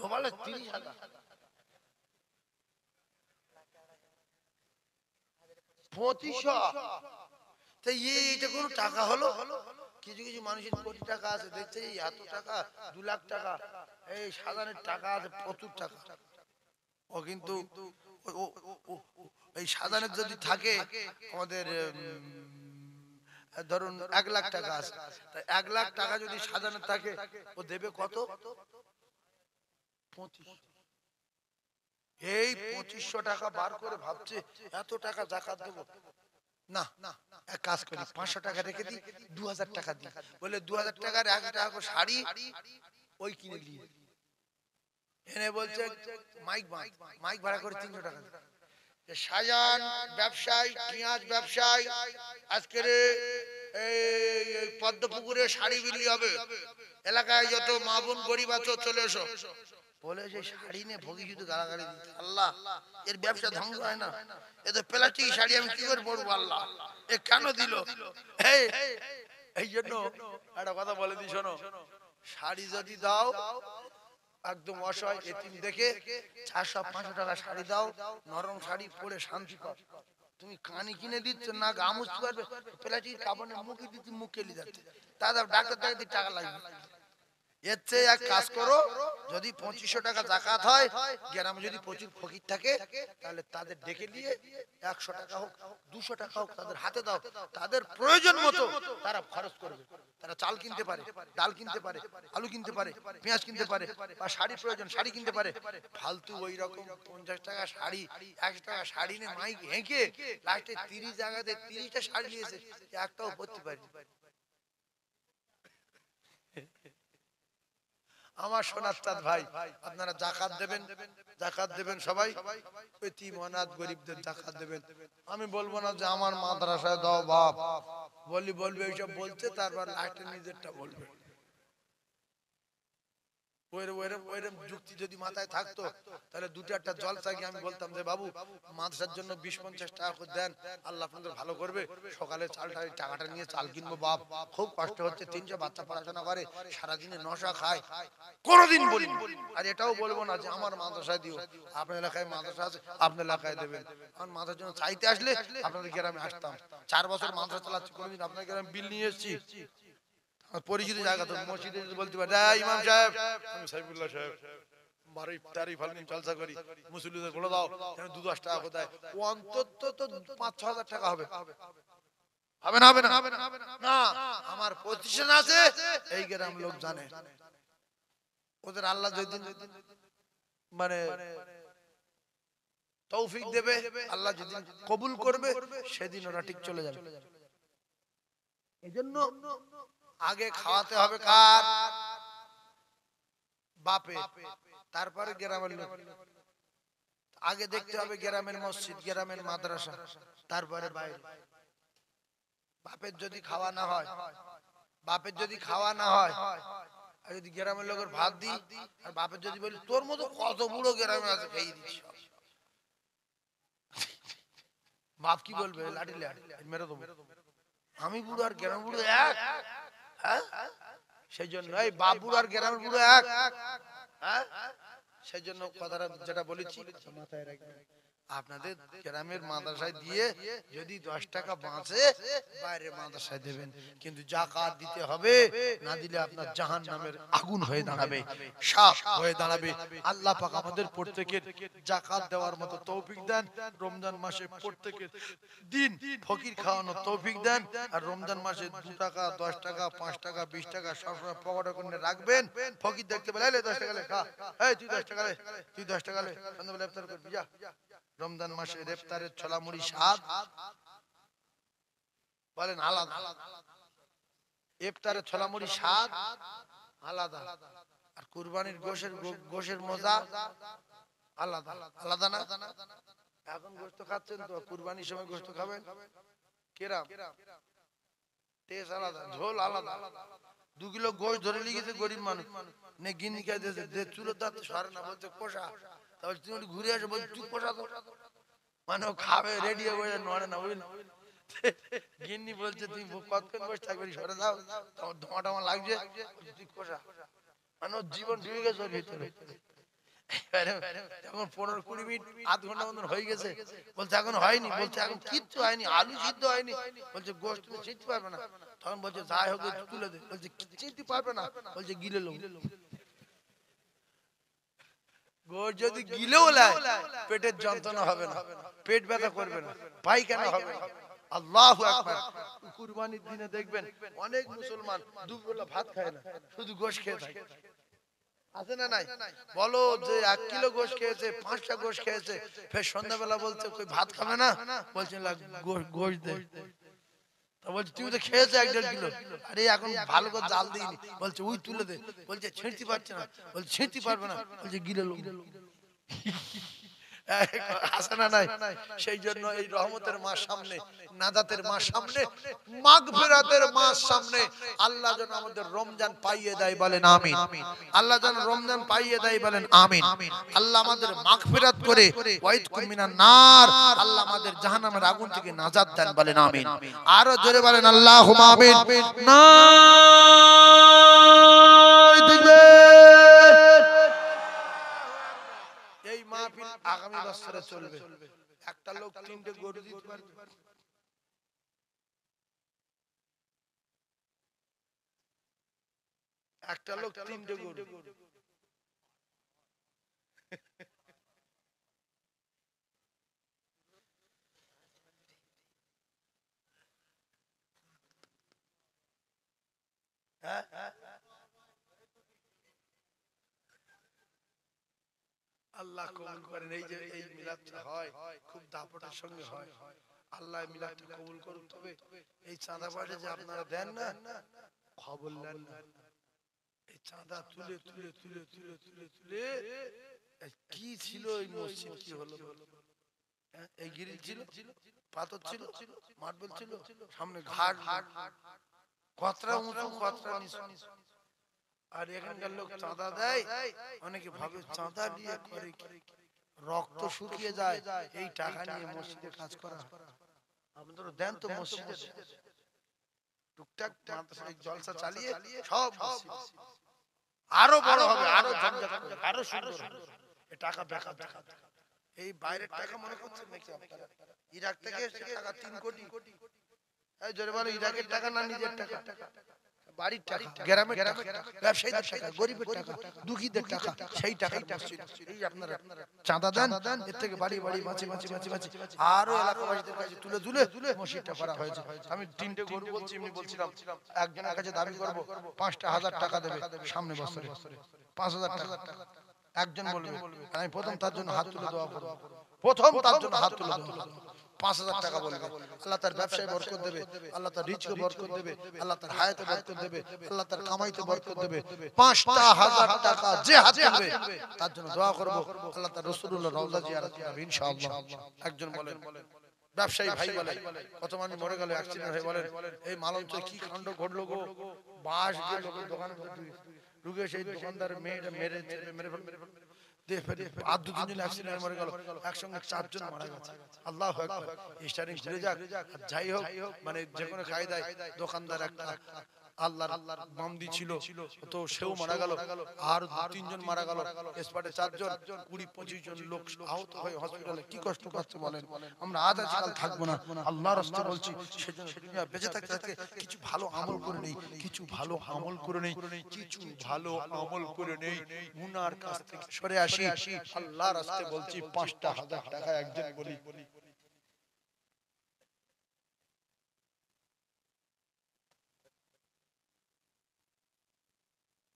ও বলে 30,000, 2500। তো এইটা কোনো টাকা হলো? কিছু কিছু মানুষের কোটি টাকা আছে, দেখছে এত টাকা, 2 লাখ টাকা, এই সাধারণ টাকা আছে প্রচুর টাকা। ও কিন্তু এই সাধারণ যদি থাকে আমাদের ধরুন 1 লাখ টাকা আছে, 1 লাখ টাকা যদি সাধারণ থাকে, ও দেবে কত? 25। এই 2500 টাকা বার করে ভাবছে এত টাকা যাকাত দেবো না, এক কাজ করি 500 টাকা রেখে দিই, 2,000 টাকা দিই, বলে 2,000 টাকার 1 টাকা করে শাড়ি ওই কিনে নিয়ে এনে বলছে মাইক ভাড়া করে 300 টাকা। শাহজাহান ব্যবসায়ী, পেঁয়াজ ব্যবসায়ী, আজকের এই পদ্মপুকুরে শাড়ি বিলি হবে, এলাকায় যত মা বোন গরিব আছো চলে এসো, বলে যে শাড়ি নিয়ে ভোগী শুধু গালাগালি দিচ্ছে। আল্লাহ এর ব্যবসা ধ্বংস হয় না? এ তো প্লাস্টিক শাড়ি, আমি কি করে পরবো? আল্লাহ এ কেন দিল? এই জন্য একটা কথা বলে দিই, শোনো, শাড়ি যদি দাও একদম অসহায় এতিম দেখে 400-500 টাকা শাড়ি দাও, নরম শাড়ি পরে শান্তি পাও। তুমি কানি কিনে দিচ্ছ না, গা মুছতে পারবে, প্লাস্টিক কাপড়ে মুখে দিচ্ছি, মুখ কেলি যাচ্ছে, দাদা ডাক্তার দেখাতে টাকা লাগবে। এর চেয়ে এক কাজ করো, যদি 2500 টাকা যাকাত হয়, গ্রামে যদি প্রচুর ফকির থাকে, তাহলে তাদের ডেকে নিয়ে 100 টাকা হোক 200 টাকা হোক তাদের হাতে দাও, তাদের প্রয়োজন মতো তারা খরচ করবে। তারা চাল কিনতে পারে, ডাল কিনতে পারে, আলু কিনতে পারে, পেঁয়াজ কিনতে পারে, বা শাড়ি প্রয়োজন শাড়ি কিনতে পারে। ফালতু ওই রকম 50 টাকা শাড়ি 100 টাকা শাড়ি নিয়ে মাইক হেঁকে লাস্টে 30 জায়গাতে 30টা শাড়ি নিয়েছে, একটাও পরতে পারেনি। আমার সোনার চাঁদ ভাই, আপনারা যাকাত দেবেন, যাকাত দেবেন সবাই, এতিম অনাথ গরিবদের যাকাত দেবেন। আমি বলবো না যে আমার মাদ্রাসায় দাও বাপ, বলবে এইসব বলতে, তারপর লাস্টে নিজেরটা বলবে। ওইরকম যুক্তি যদি মাথায় থাকতো, তাহলে দুটো একটা জলসা গিয়ে আমি বলতাম যে বাবু মাদ্রাসার জন্য 20-50 টাকা করে দেন, আল্লাহ আপনাদের ভালো করবে। সকালে চালটা টাকাটা নিয়ে চাল কিনবো বাপ, খুব কষ্ট হচ্ছে, 300 বাচ্চা পড়াশোনা করে, সারাদিনে 900 খায়, কোনোদিন বলি। আর এটাও বলবো না যে আমার মাদ্রাসায় দিও, আপনার এলাকায় মাদ্রাসা আছে আপনার এলাকায় দেবেন। আমার মাদ্রাসার জন্য চাইতে আসলে আপনাদের গ্রামে আসতাম। 4 বছর মাদ্রাসা চালাচ্ছি, কোনোদিন আপনার গ্রামে বিল নিয়ে এসেছি? পরিচিত জায়গা তো, মসজিদে বলতে পারে ইমাম সাহেব, আমি সাইফুল্লাহ সাহেব, বাড়ি তারিফ আলমিন জলসা করি, মুসল্লিদের বলে দাও 2-10 টাকা কোথায়, ও অন্তত তো 5-6 হাজার টাকা হবে। হবে না? হবে না। আমার প্রতিষ্ঠান আছে, এই গ্রাম লোক জানে। ওদের আল্লাহ যেদিন মানে তৌফিক দেবে, আল্লাহ যেদিন কবুল করবে, সেদিন ওরা ঠিক চলে যাবে। এজন্য আগে খাওয়াতে হবে কার? বাপে, তারপরে গ্রামের লোক। আগে দেখতে হবে গ্রামের মসজিদ, গ্রামের মাদ্রাসা, তারপরে বাইরে। বাপের যদি খাওয়া না হয়, বাপের যদি খাওয়া না হয়, আর যদি গ্রামের লোকের ভাত দিই, আর বাপের যদি বলি তোর মতো কত বুড়ো গ্রামে আছে খেয়ে দিচ্ছি, বাপ কি বলবে? লাঠি মেরে দেবো। আমি বুড়ো আর গ্রামের বুড়ো এক? সেই জন্য এই বাপ বুড়ো আর গ্রামের বুড়ো এক? সেই জন্য কথাটা যেটা বলেছি মাথায় রাখবেন। আপনাদের গ্রামের মাদ্রাসায় দিয়ে যদি 10 টাকা বাঁচে, বাইরের মাদ্রাসায় দেবেন, কিন্তু যাকাত দিতে হবে, না দিলে আপনার জাহান্নামের আগুন হয়ে দাঁড়াবে, সাপ হয়ে দাঁড়াবে। আল্লাহ পাক আমাদের প্রত্যেকের যাকাত দেওয়ার মতো তৌফিক দেন। রমজান মাসে প্রত্যেকের দিন ফকির খাওয়ানোর তৌফিক দেন। আর রমজান মাসে 2 টাকা 10 টাকা 5 টাকা 20 টাকা সবসময় পকেটে করে রাখবেন। ফকির দেখতে পেলে 10 টাকা লে খা, এই তুই 10 টাকা লে, তুই 10 টাকা লে, সন্ধ্যাবেলা ইফতার করবি যা। রমজান মাসে ইফতারের ছোলা মুড়ি স্বাদ বলেন আলাদা, ইফতারের ছোলা মুড়ি স্বাদ আলাদা, আর কুরবানির গোশের মজা আলাদা। আলাদা না? এখন গোশত খাচ্ছেন তো, কুরবানির সময় গোশত খাবেন কিরাম টেস্ট আলাদা, ঝোল আলাদা। 2 কিলো গোশত ধরে লিখেছে গরিব মানুষ, নে গিন্নি খাই দিয়েছে, চুলোর দাঁত সরে না, বলছে কষা। তারপর তুমি ঘুরে আসে বলছে তুই কষা তো, মানে খাবে রেডি হয়ে নড়ে না, বুঝলি? গিন্নি বলছে তুই কতক্ষণ বসে থাকবি, সরে যাও, তোমার ধোঁয়া টামা লাগছে, তুই কষা। মানে ওর জীবন ঢুকে গেছে ওর ভিতরে। এখন 15-20 মিনিট আধ ঘন্টা মতন হয়ে গেছে, বলছে এখন হয়নি, বলছে এখন কিচ্ছু হয়নি, আলু সিদ্ধ হয়নি, বলছে গোশত তুমি ছিঁড়তে পারবে না। তখন বলছে যাই হোক তুলে দে, বলছে ছিঁড়তে পারবে না, বলছে গিলে লো। গোশত যদি গিলেও লাই, পেটের যন্ত্রণা হবে না, পেট ব্যথা করবে না, পায়খানা হবে না। আল্লাহু আকবার। কুরবানির দিনে দেখবেন অনেক মুসলমান দুপুরবেলা ভাত খায় না, শুধু গোশত খেয়ে থাকে। আছে না নাই? বলো যে 1 কিলো গোশত খেয়েছে, 5টা গোশত খেয়েছে, ফের সন্ধ্যাবেলা বলছে কই ভাত খাবে না, বলছে গোশত দে। তা বলছে তুই তো খেয়েছে 1-1.5 কিলো, আরে এখন ভালো করে জাল দিইনি, বলছে ওই তুলে দে, বলছে ছিঁড়তে পারছে না, বলছে ছিঁড়তে পারবে না, বলছে গিলে লো। আছে না নাই? সেই জন্য এই রহমতের মাস সামনে, নাজাতের মাস সামনে, মাগফিরাতের মাস সামনে, আল্লাহ যেন আমাদের রমজান পাইয়ে দেয়, বলেন আমিন। আল্লাহ যেন রমজান পাইয়ে দেয়, বলেন আমিন। আল্লাহ আমাদের মাগফিরাত করে ওয়াইদকুম মিনান নার, আল্লাহ আমাদের জাহান্নামের আগুন থেকে নাজাত দেন, বলেন আমিন। আরো জোরে বলেন আল্লাহুম্মা আমিন। না দেখবে এই মাহফিল আগামী বছরে চলবে। একটা লোক 3টে গরু দিতে পারবে, একটা লোক তিনটে গরু। আল্লাহ কবুল করেন। এই যে এই মিলাদটা হয় খুব দাপটের সঙ্গে হয়। আল্লাহ মিলাদটা কবুল করুন। তবে এই চাঁদা পাঠে যে আপনারা দেন না, খবর নেন না। এই চাঁদা তুলে তুলে তুলে তুলে তুলে তুলে কি ছিল এই মসজিদ, কি হলো? এই গিরিল ছিল, পাথর ছিল, মার্বেল ছিল, সামনে ঘাট, কতরা উঁচু কতরা নিচু। আর এখানকার লোক চাঁদা দেয়, অনেকে ভাবে চাঁদা দিয়ে করে কি, রক্ত শুকিয়ে যায় এই টাকা নিয়ে মসজিদে কাজ করা। আপনারা দেন তো মসজিদে টুকটাক জলসা চালিয়ে সব আরো বড় হবে, আরো ঝকঝক হবে, আরো সুন্দর হবে। এই টাকা বেকার টাকা, এই বাইরের টাকা মনে করছেন নাকি আপনারা? ইরাক থেকে এসে টাকা 3 কোটি। এই জোরে বলো, ইরাকের টাকা না নিজের টাকা? বাড়ির টাকা, গ্রামের টাকা, ব্যবসায়ীদের টাকা, গরিবের টাকা, দুঃখীদের টাকা, সেই টাকা মসজিদ। এই আপনারা চাঁদা দেন, এর থেকে বাড়ি বাড়ি বাঁচি বাঁচি বাঁচি বাঁচি আরো এলাকাবাসীদের কাছে তুলে তুলে মসজিদটা করা হয়েছে। আমি 3টে গরু বলছি, এমনি বলছিলাম একজনের কাছে দাবি করব 5,000 টাকা দেবে সামনে বছরে, 5,000 টাকা। একজন বলবে, আমি প্রথম তার জন্য হাত তুলে দোয়া করব, প্রথম তার জন্য হাত তুলে দোয়া করব। 5,000 টাকা বলবে, আল্লাহ তার ব্যবসায় বরকত দেবে, আল্লাহ তার রিজকে বরকত দেবে, আল্লাহ তার হায়াতে বরকত দেবে, আল্লাহ তার কামাইতে বরকত দেবে। 5,000 টাকা যে হাত তুলবে তার জন্য দোয়া করব, আল্লাহ তার রাসূলুল্লাহ রওজা জিয়ারত করব ইনশাআল্লাহ। একজন বলেন, ব্যবসায়ী ভাই বলে, কত মানুষ মরে গেল অ্যাক্সিডেন্ট হয়ে, বলেন এই মালঞ্চে কি কাণ্ড ঘটলো গো, বাস গিয়ে লোকের দোকানে ঢুকে সেই দোকানদার মেয়েটা মেরে ফেলবে। একসঙ্গে 4 জন মারা গেছে। আল্লাহু আকবার। স্টারিং ঘুরে যাক, যাই হোক, মানে যে কোনো কায়দায় দোকানদার একটা আল্লাহর বান্দি ছিল, তো সেও মারা গেল, আর 3 জন মারা গেল, স্পটে 4 জন, 20-25 জন লোক আহত হয়ে হসপিটালে কি কষ্ট পাচ্ছে বলেন। আমরা আজ আজকাল থাকবো না, আল্লাহর রাস্তায় বলছি, সেজন্য দুনিয়া বেঁচে থাকতে কিছু ভালো আমল করে নেই, কিছু ভালো আমল করে নেই, কিছু ভালো আমল করে নেই, গুনার কাছ থেকে সরে আসি। আল্লাহর রাস্তায় বলছি 5,000 টাকা একজন বলি।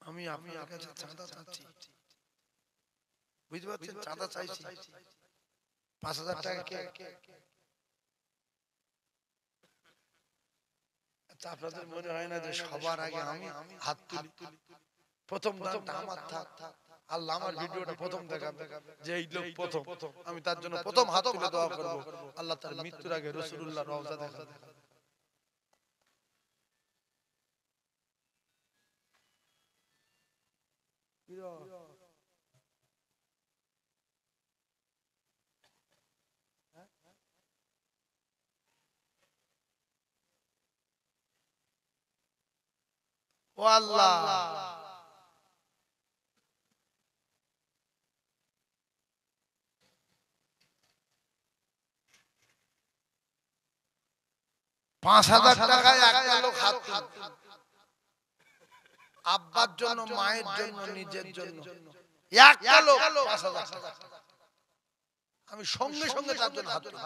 আমি আপনার কাছে চাঁদা চাচ্ছি, বুঝতে পারছেন? চাঁদা চাইছি 5,000 টাকা। আপনাদের মনে হয় না যে সবার আগে আমি হাত তুলি, প্রথম দানটা আমার থাক, আল্লাহ আমার ভিডিওটা প্রথম দেখাবে যে এই লোক প্রথম, আমি তার জন্য প্রথম হাত তুলে দোয়া করব, আল্লাহ তার মৃত্যুর আগে রাসূলুল্লাহ রওজা দেখাবে। ও আল্লাহ, 5,000 টাকায় একটা লোক হাত তুলবে, আব্বার জন্য, মায়ের জন্য, নিজের জন্য, একটা লোক 5,000 টাকা। আমি সঙ্গে সঙ্গে তার জন্য হাত তুলব।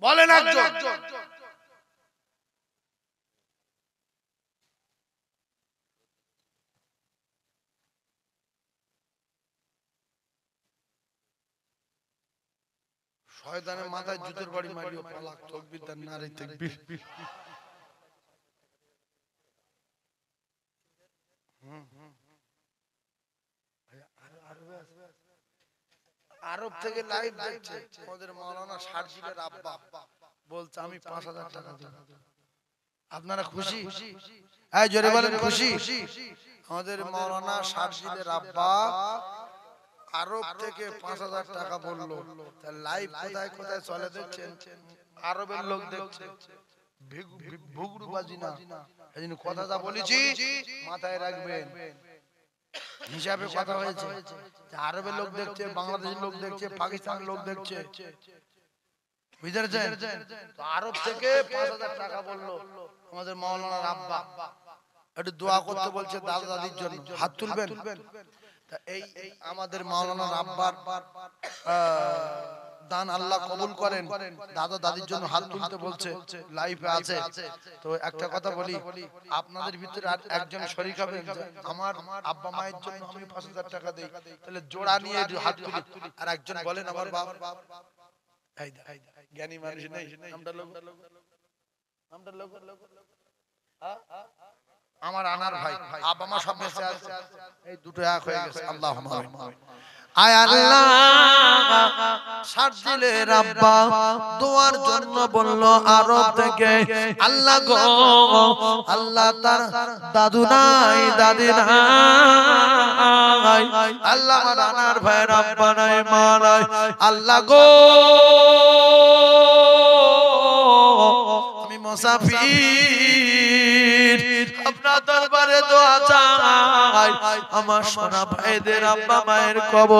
বলেন একজন। শয়তানের মাথায় জুতোর বাড়ি মারিও, পালাক তাকবীর তার নারে তাকবীর। আরব থেকে লাইভ দেখছে আমাদের মাওলানা শারজিলের আব্বা, বলছে আমি 5,000 টাকা দেব। আপনারা খুশি? এই জোরে বলেন খুশি? আমাদের মাওলানা শারজিলের আব্বা আরব থেকে 5,000 টাকা বললো। তার লাইভ কোথায় কোথায় চলে দেখছেন, আরবের লোক দেখছে, ভুগরুবাজি না। এইজন্য কথাটা বলেছি, মাথায় রাখবেন, হিসাবে কথা হয়েছে। আরবের লোক দেখছে, বাংলাদেশের লোক দেখছে, পাকিস্তানের লোক দেখছে, বুঝতে পেরেছেন? তো আরব থেকে 5000 টাকা বললো আমাদের মাওলানার আব্বা, একটু দোয়া করতে বলছে দাদা দাদির জন্য, হাত তুলবেন। তা এই আমাদের মাওলানার আব্বার দান আল্লাহ কবুল করেন, দাদা দাদির জন্য হাত তুলতে বলছে, লাইফে আছে। তো একটা কথা বলি, আপনাদের ভিতরে আর একজন শরীক হবেন যে আমার আব্বা মায়ের জন্য আমি 5000 টাকা দেই, তাহলে জোড়া নিয়ে হাত তুলি। আর একজন বলেন আমার বাপ, এই জ্ঞানী মানুষ নেই, আমরা লোক আমার আনার ভাই আব্বা মা সব বেঁচে আছে, এই দুটো এক হয়ে গেছে। আল্লাহুম্মা আমিন। আয় আল্লাহ, শারজিলের আব্বা দোয়ার জন্য বলল আরব থেকে, আল্লাহ গো আল্লাহ তার দাদু নাই দাদি নাই, আল্লাহ আমার আনার ভাইয়ের আব্বা নাই মা নাই, আল্লাহ গো আমি মুসাফির, আপনার দরবারে দোয়া চাই, আমার সোনা ভাইদের আব্বা মায়ের কবর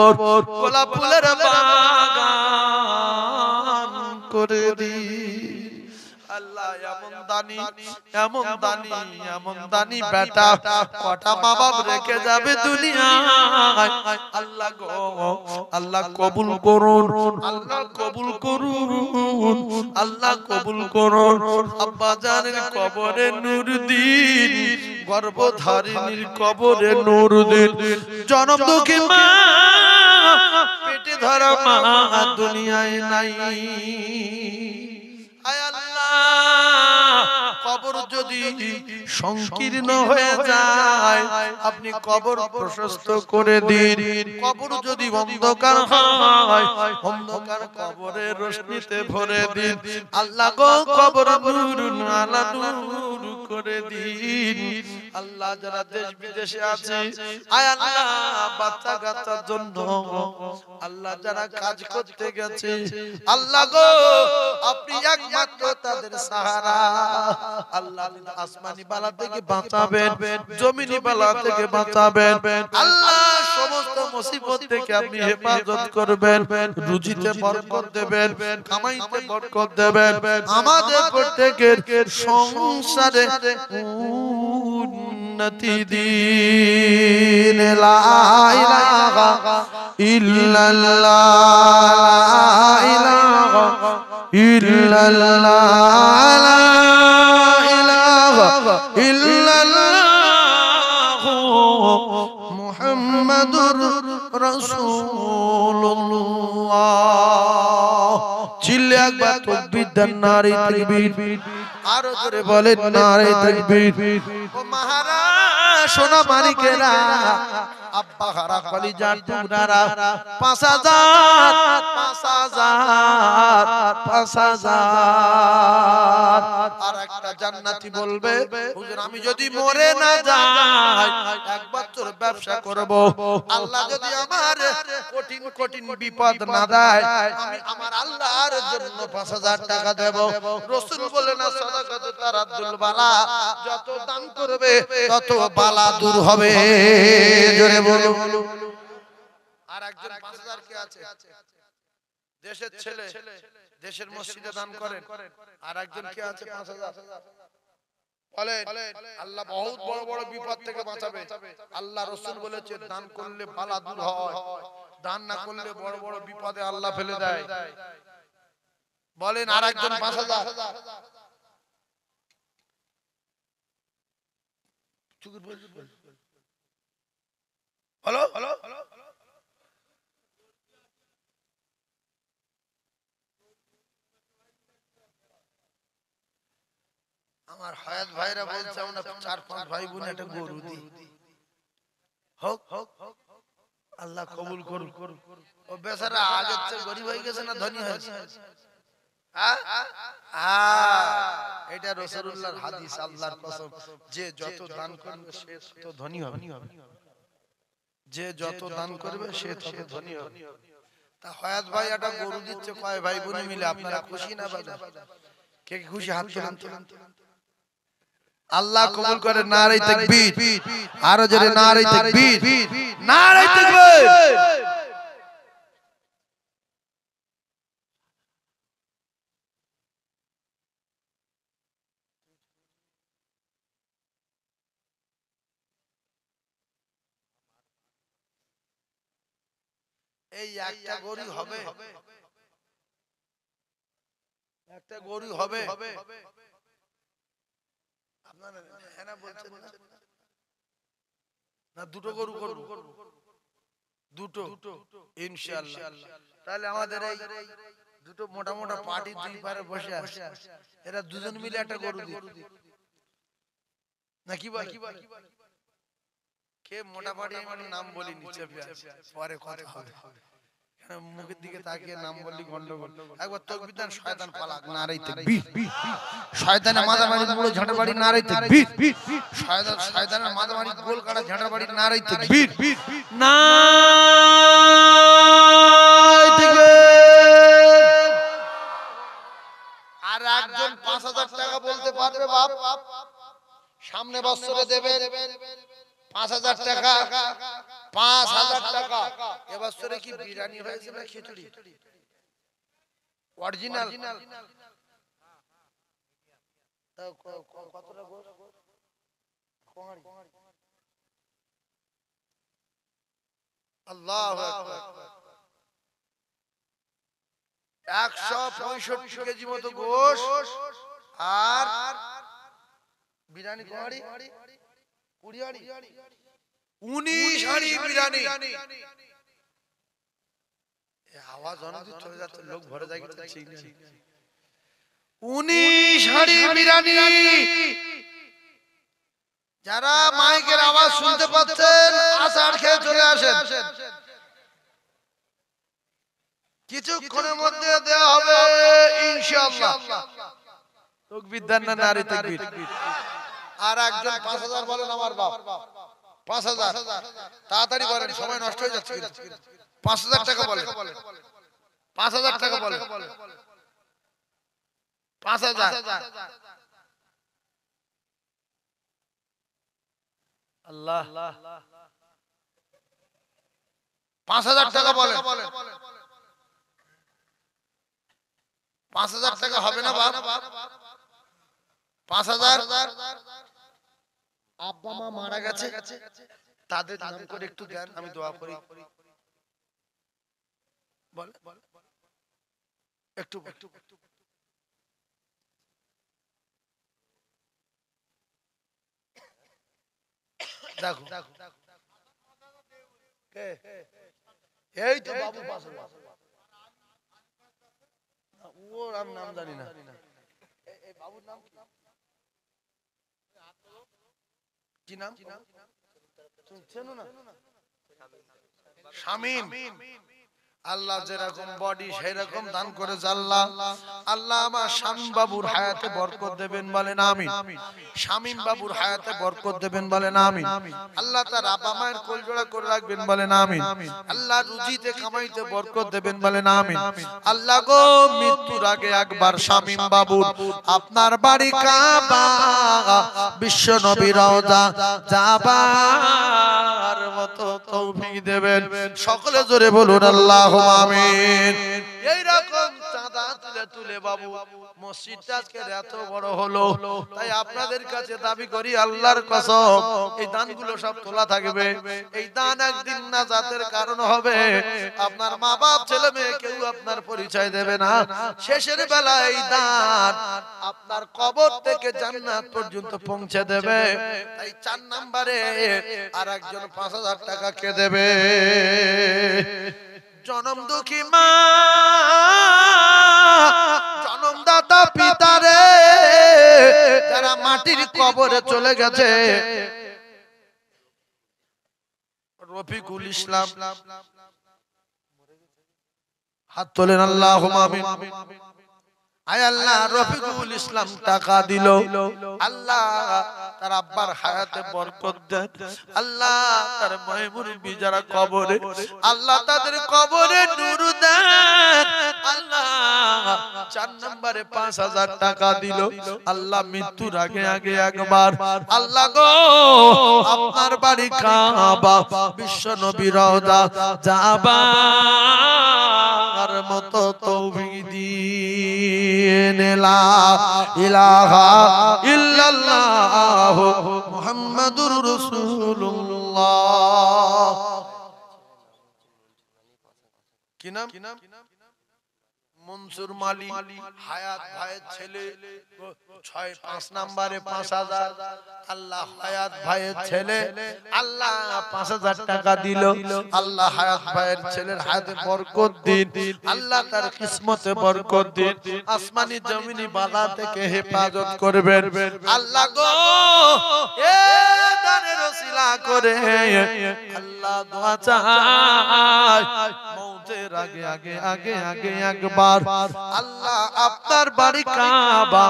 গোলাপ ফুলের বাগান করে দিন। আল্লাহ এমন দানি এমন দানি এমন দানি বেটা কটা মা বাপ রেখে যাবে দুনিয়ায়, আল্লাহ গো আল্লাহ কবুল করুন, আল্লাহ কবুল করুন, আল্লাহ কবুল করুন। আব্বা জানের কবরে নূর দিন, গর্ভধারিণীর কবরে নূর দিন, জনম দুঃখী মা পেটে ধরা মা দুনিয়ায় নাই। আয় আল্লাহ, কবর যদি সংকীর্ণ হয়ে যায় আপনি কবর প্রশস্ত করে দিন, কবর যদি অন্ধকার হয় অন্ধকার কবরের রোশনিতে ভরে দিন, আল্লাহ গো কবর নূর আলা নূর করে দিন। আল্লাহ যারা দেশ বিদেশে আছে, আয় আল্লাহ বাচ্চা কাচ্চার জন্য আল্লাহ যারা কাজ করতে গেছে, আল্লাহ গো আপনি একমাত্র তাদের সাহারা, আল্লাহ আসমানি বালা থেকে বাঁচাবেন, জমিনি বালা থেকে বাঁচাবেন, আল্লাহ সমস্ত মুসিবত থেকে আপনি হেফাজত করবেন, রুজিতে বরকত দেবেন, কামাইতে বরকত দেবেন, আমাদের প্রত্যেকের সংসারে উন্নতি দিন। লা ইলাহা ইল্লাল্লাহ, লা ইলাহা ইল্লাল্লাহ, লা ইলাহা ইল্লাল্লাহ, মুহাম্মাদুর রাসূলুল্লাহ। চিল্লে একবার তাকবীর দেন, নারে তাকবীর, আরো জোরে বলেন নারে তাকবীর। ও মহারাজ সোনা মানিকেরা, আব্বা হারা কলিজার টুকরারা, 5000 আর একটা জান্নাতি বলবে হুজুর আমি যদি মরে না যাই, এক বছর ব্যবসা করব, আল্লাহ যদি আমার কঠিন কঠিন বিপদ না দেয়, আমি আমার আল্লাহর জন্য 5000 টাকা দেব। রাসূল বলেন না সাদাকাতু তারাদ্দুল বালা, যত দান করবে তত বালা দূর হবে। জোরে বলো। আর একজন 5000 কে আছে, দেশের ছেলে, দেশের মসজিদে দান করেন। আর একজন কে আছে 5000, বলেন আল্লাহ বহুত বড় বড় বিপদ থেকে বাঁচাবে। আল্লাহ রাসূল বলেছে দান করলে বালা দূর হয়, দান না করলে বড় বড় বিপদে আল্লাহ ফেলে দেয়। বলেন আর একজন 5000, হ্যালো হ্যালো, আমার হায়াত ভাইরা বলছে আমরা 4-5 ভাই বোন একটা গরু দিই, হোক আল্লাহ কবুল করুন। ও বেচারা আগের চেয়ে গরিব হয়ে গেছে না ধনী হয়েছে? এটা রাসূলুল্লাহর হাদিস, আল্লাহর কসম, যে যত দান করবে সে তত ধনী হবে, যে যত দান করবে সে তত ধনী হবে। তা হায়াত ভাই একটা গরু দিচ্ছে, কয় ভাই বোন মিলে, আপনারা খুশি না বাজার? কে খুশি হাত তোলেন। আল্লাহ কবুল করে। নারে তাকবীর, আরো জোরে নারে তাকবীর, নারে তাকবীর। এই একটা গরু হবে, একটা গরু হবে। আপনারা হ্যাঁ না বলছেন না? দুটো গরু করব, দুটো ইনশাআল্লাহ। তাহলে আমাদের এই দুটো মোটা মোটা পার্টি দুই পারে বসে আছে, এরা দুজন মিলে একটা গরু দিবে না কি বলে? কে মোটা পার্টি? আমি নাম বলি নিচে পরে কথা হবে, মুখের দিকে তাকিয়ে নাম বললি গন্ডগোল। একবার তাকবীর দেন, শয়তান পালাক, নারে তাকবীর। শয়তানের মাথামারি মুড়ো ঝাঁটাবাড়ি, নারে তাকবীর। শয়তানের মাথামারি গোল কাটা ঝাঁটাবাড়ি, নারে তাকবীর। নারে তাকবীর। আর একজন 5000 টাকা বলতে পারবে বাপ? সামনে বছরে দেবে 5000 টাকা। 5000 টাকা এবছরে কি বিরিয়ানি হয়েছে না খিচুড়ি? অরিজিনাল কতটা গোশ? আল্লাহু আকবার। 165 কেজি মতো গোশ আর বিরিয়ানি কোয়াড়ি 20 হাঁড়ি 19 হাঁড়ি বিরিয়ানি। আওয়াজ অনেক চলে যাচ্ছে, লোক ভরে যায় কিন্তু ঠিক নেই। 19 হাঁড়ি বিরিয়ানি। যারা মাইকের আওয়াজ শুনতে পাচ্ছেন আসার খেয়ে চলে আসেন, কিছুক্ষণের মধ্যে দেওয়া হবে ইনশাআল্লাহ। তাকবীর দেন না, নারে তাকবীর। আর একজন 5000 বলেন আমার বাপ। 5000 তাড়াতাড়ি বলেন, সময় নষ্ট হয়ে যাচ্ছে। 5000 টাকা বলেন, 5000 টাকা বলেন, 5000। আল্লাহ 5000 টাকা বলেন। 5000 টাকা হবে না বাপ? 5000। আব্বা মা মারা গেছে, তাদের নাম করে একটু দেন, আমি দোয়া করি। বল একটু দেখো। এই তো বাবু পাশে, ওর আমি নাম জানি না। এই বাবুর নাম কি? নাম চেনো না? শামীম। আল্লাহ যেরকম বডি সেই রকম দান করে আল্লাহ। আল্লাহ আমার শামীম বাবুর হায়াতে বরকত দেবেন, বলেন আমিন। শামীম বাবুর হায়াতে বরকত দেবেন, বলেন আমিন। আল্লাহ তার আব্বা মায়ের কোলজোড়া করে রাখবেন, বলেন আমিন। আল্লাহ রুজিতে কামাইতে বরকত দেবেন, বলেন আমিন। আল্লাহ গো মৃত্যুর আগে একবার শামীম বাবুর আপনার বাড়ি কাবা, বিশ্ব নবী রওজা যাবার মতো তৌফিক দেবেন। সকলে জোরে বলুন আল্লাহুম্মা আমিন। এই রকম চাঁদা তুলে তুলে বাবু মসজিদটা আজকে এত বড় হলো, তাই আপনাদের কাছে দাবি করি আল্লাহর কসম, এই দানগুলো সব তোলা থাকবে। এই দান একদিন নাজাতের কারণ হবে। আপনার মা বাপ ছেলে মেয়ে কেউ আপনার পরিচয় দেবে না। শেষের বেলায় এই দান আপনার কবর থেকে জান্নাত পর্যন্ত পৌঁছে দেবে। তাই 4 নম্বরে আর একজন 5000 টাকা কে দেবে? জনম দুঃখী মা, জনমদাতা পিতারে, যারা মাটির কবরে চলে গেছে। রফিকুল ইসলাম হাত তোলেন, আল্লাহুম্মা আমিন। আয় আল্লাহ, রফিকুল ইসলাম টাকা দিল, আল্লাহ তার আব্বার হায়াতে বরকত দেন। আল্লাহ তার মায়মুরবি যারা কবরে, আল্লাহ তাদের কবরে নূর দেন। আল্লাহ 4 নম্বরে 5000 টাকা দিল, আল্লাহ মৃত্যুর আগে আগে একবার আল্লাহ গো আপনার বাড়ি কাবা, বিশ্ব নবী রওজা যাবার মতো তৌফিক দিন। লা ইলাহা ইল্লাল্লাহ মুহাম্মাদুর রাসূলুল্লাহ। কি নাম? মনসুর মালি, হায়াত ভাইয়ের ছেলে। 5 নম্বরে 5000। আল্লাহ হায়াত ভাইয়ের ছেলে, আল্লাহ 5000 টাকা দিল। আল্লাহ হায়াত ভাইয়ের ছেলের হায়াতে বরকত দিন, আল্লাহ তার কিসমতে বরকত দিন, আসমানি জমিনি বালা থেকে হেফাজত করবেন আল্লাহ গো। এ দানের ওসিলা করে আল্লাহ দোয়া চাই, মৌতের আগে আগে আগে আগে একবার আল্লাহ আপনার বাড়ি কাবা,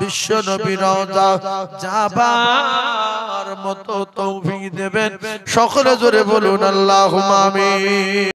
বিশ্ব নবী রওজা যাবার মতো তৌফিক দেবেন। সকলে জোরে বলুন আল্লাহুম্মা আমিন।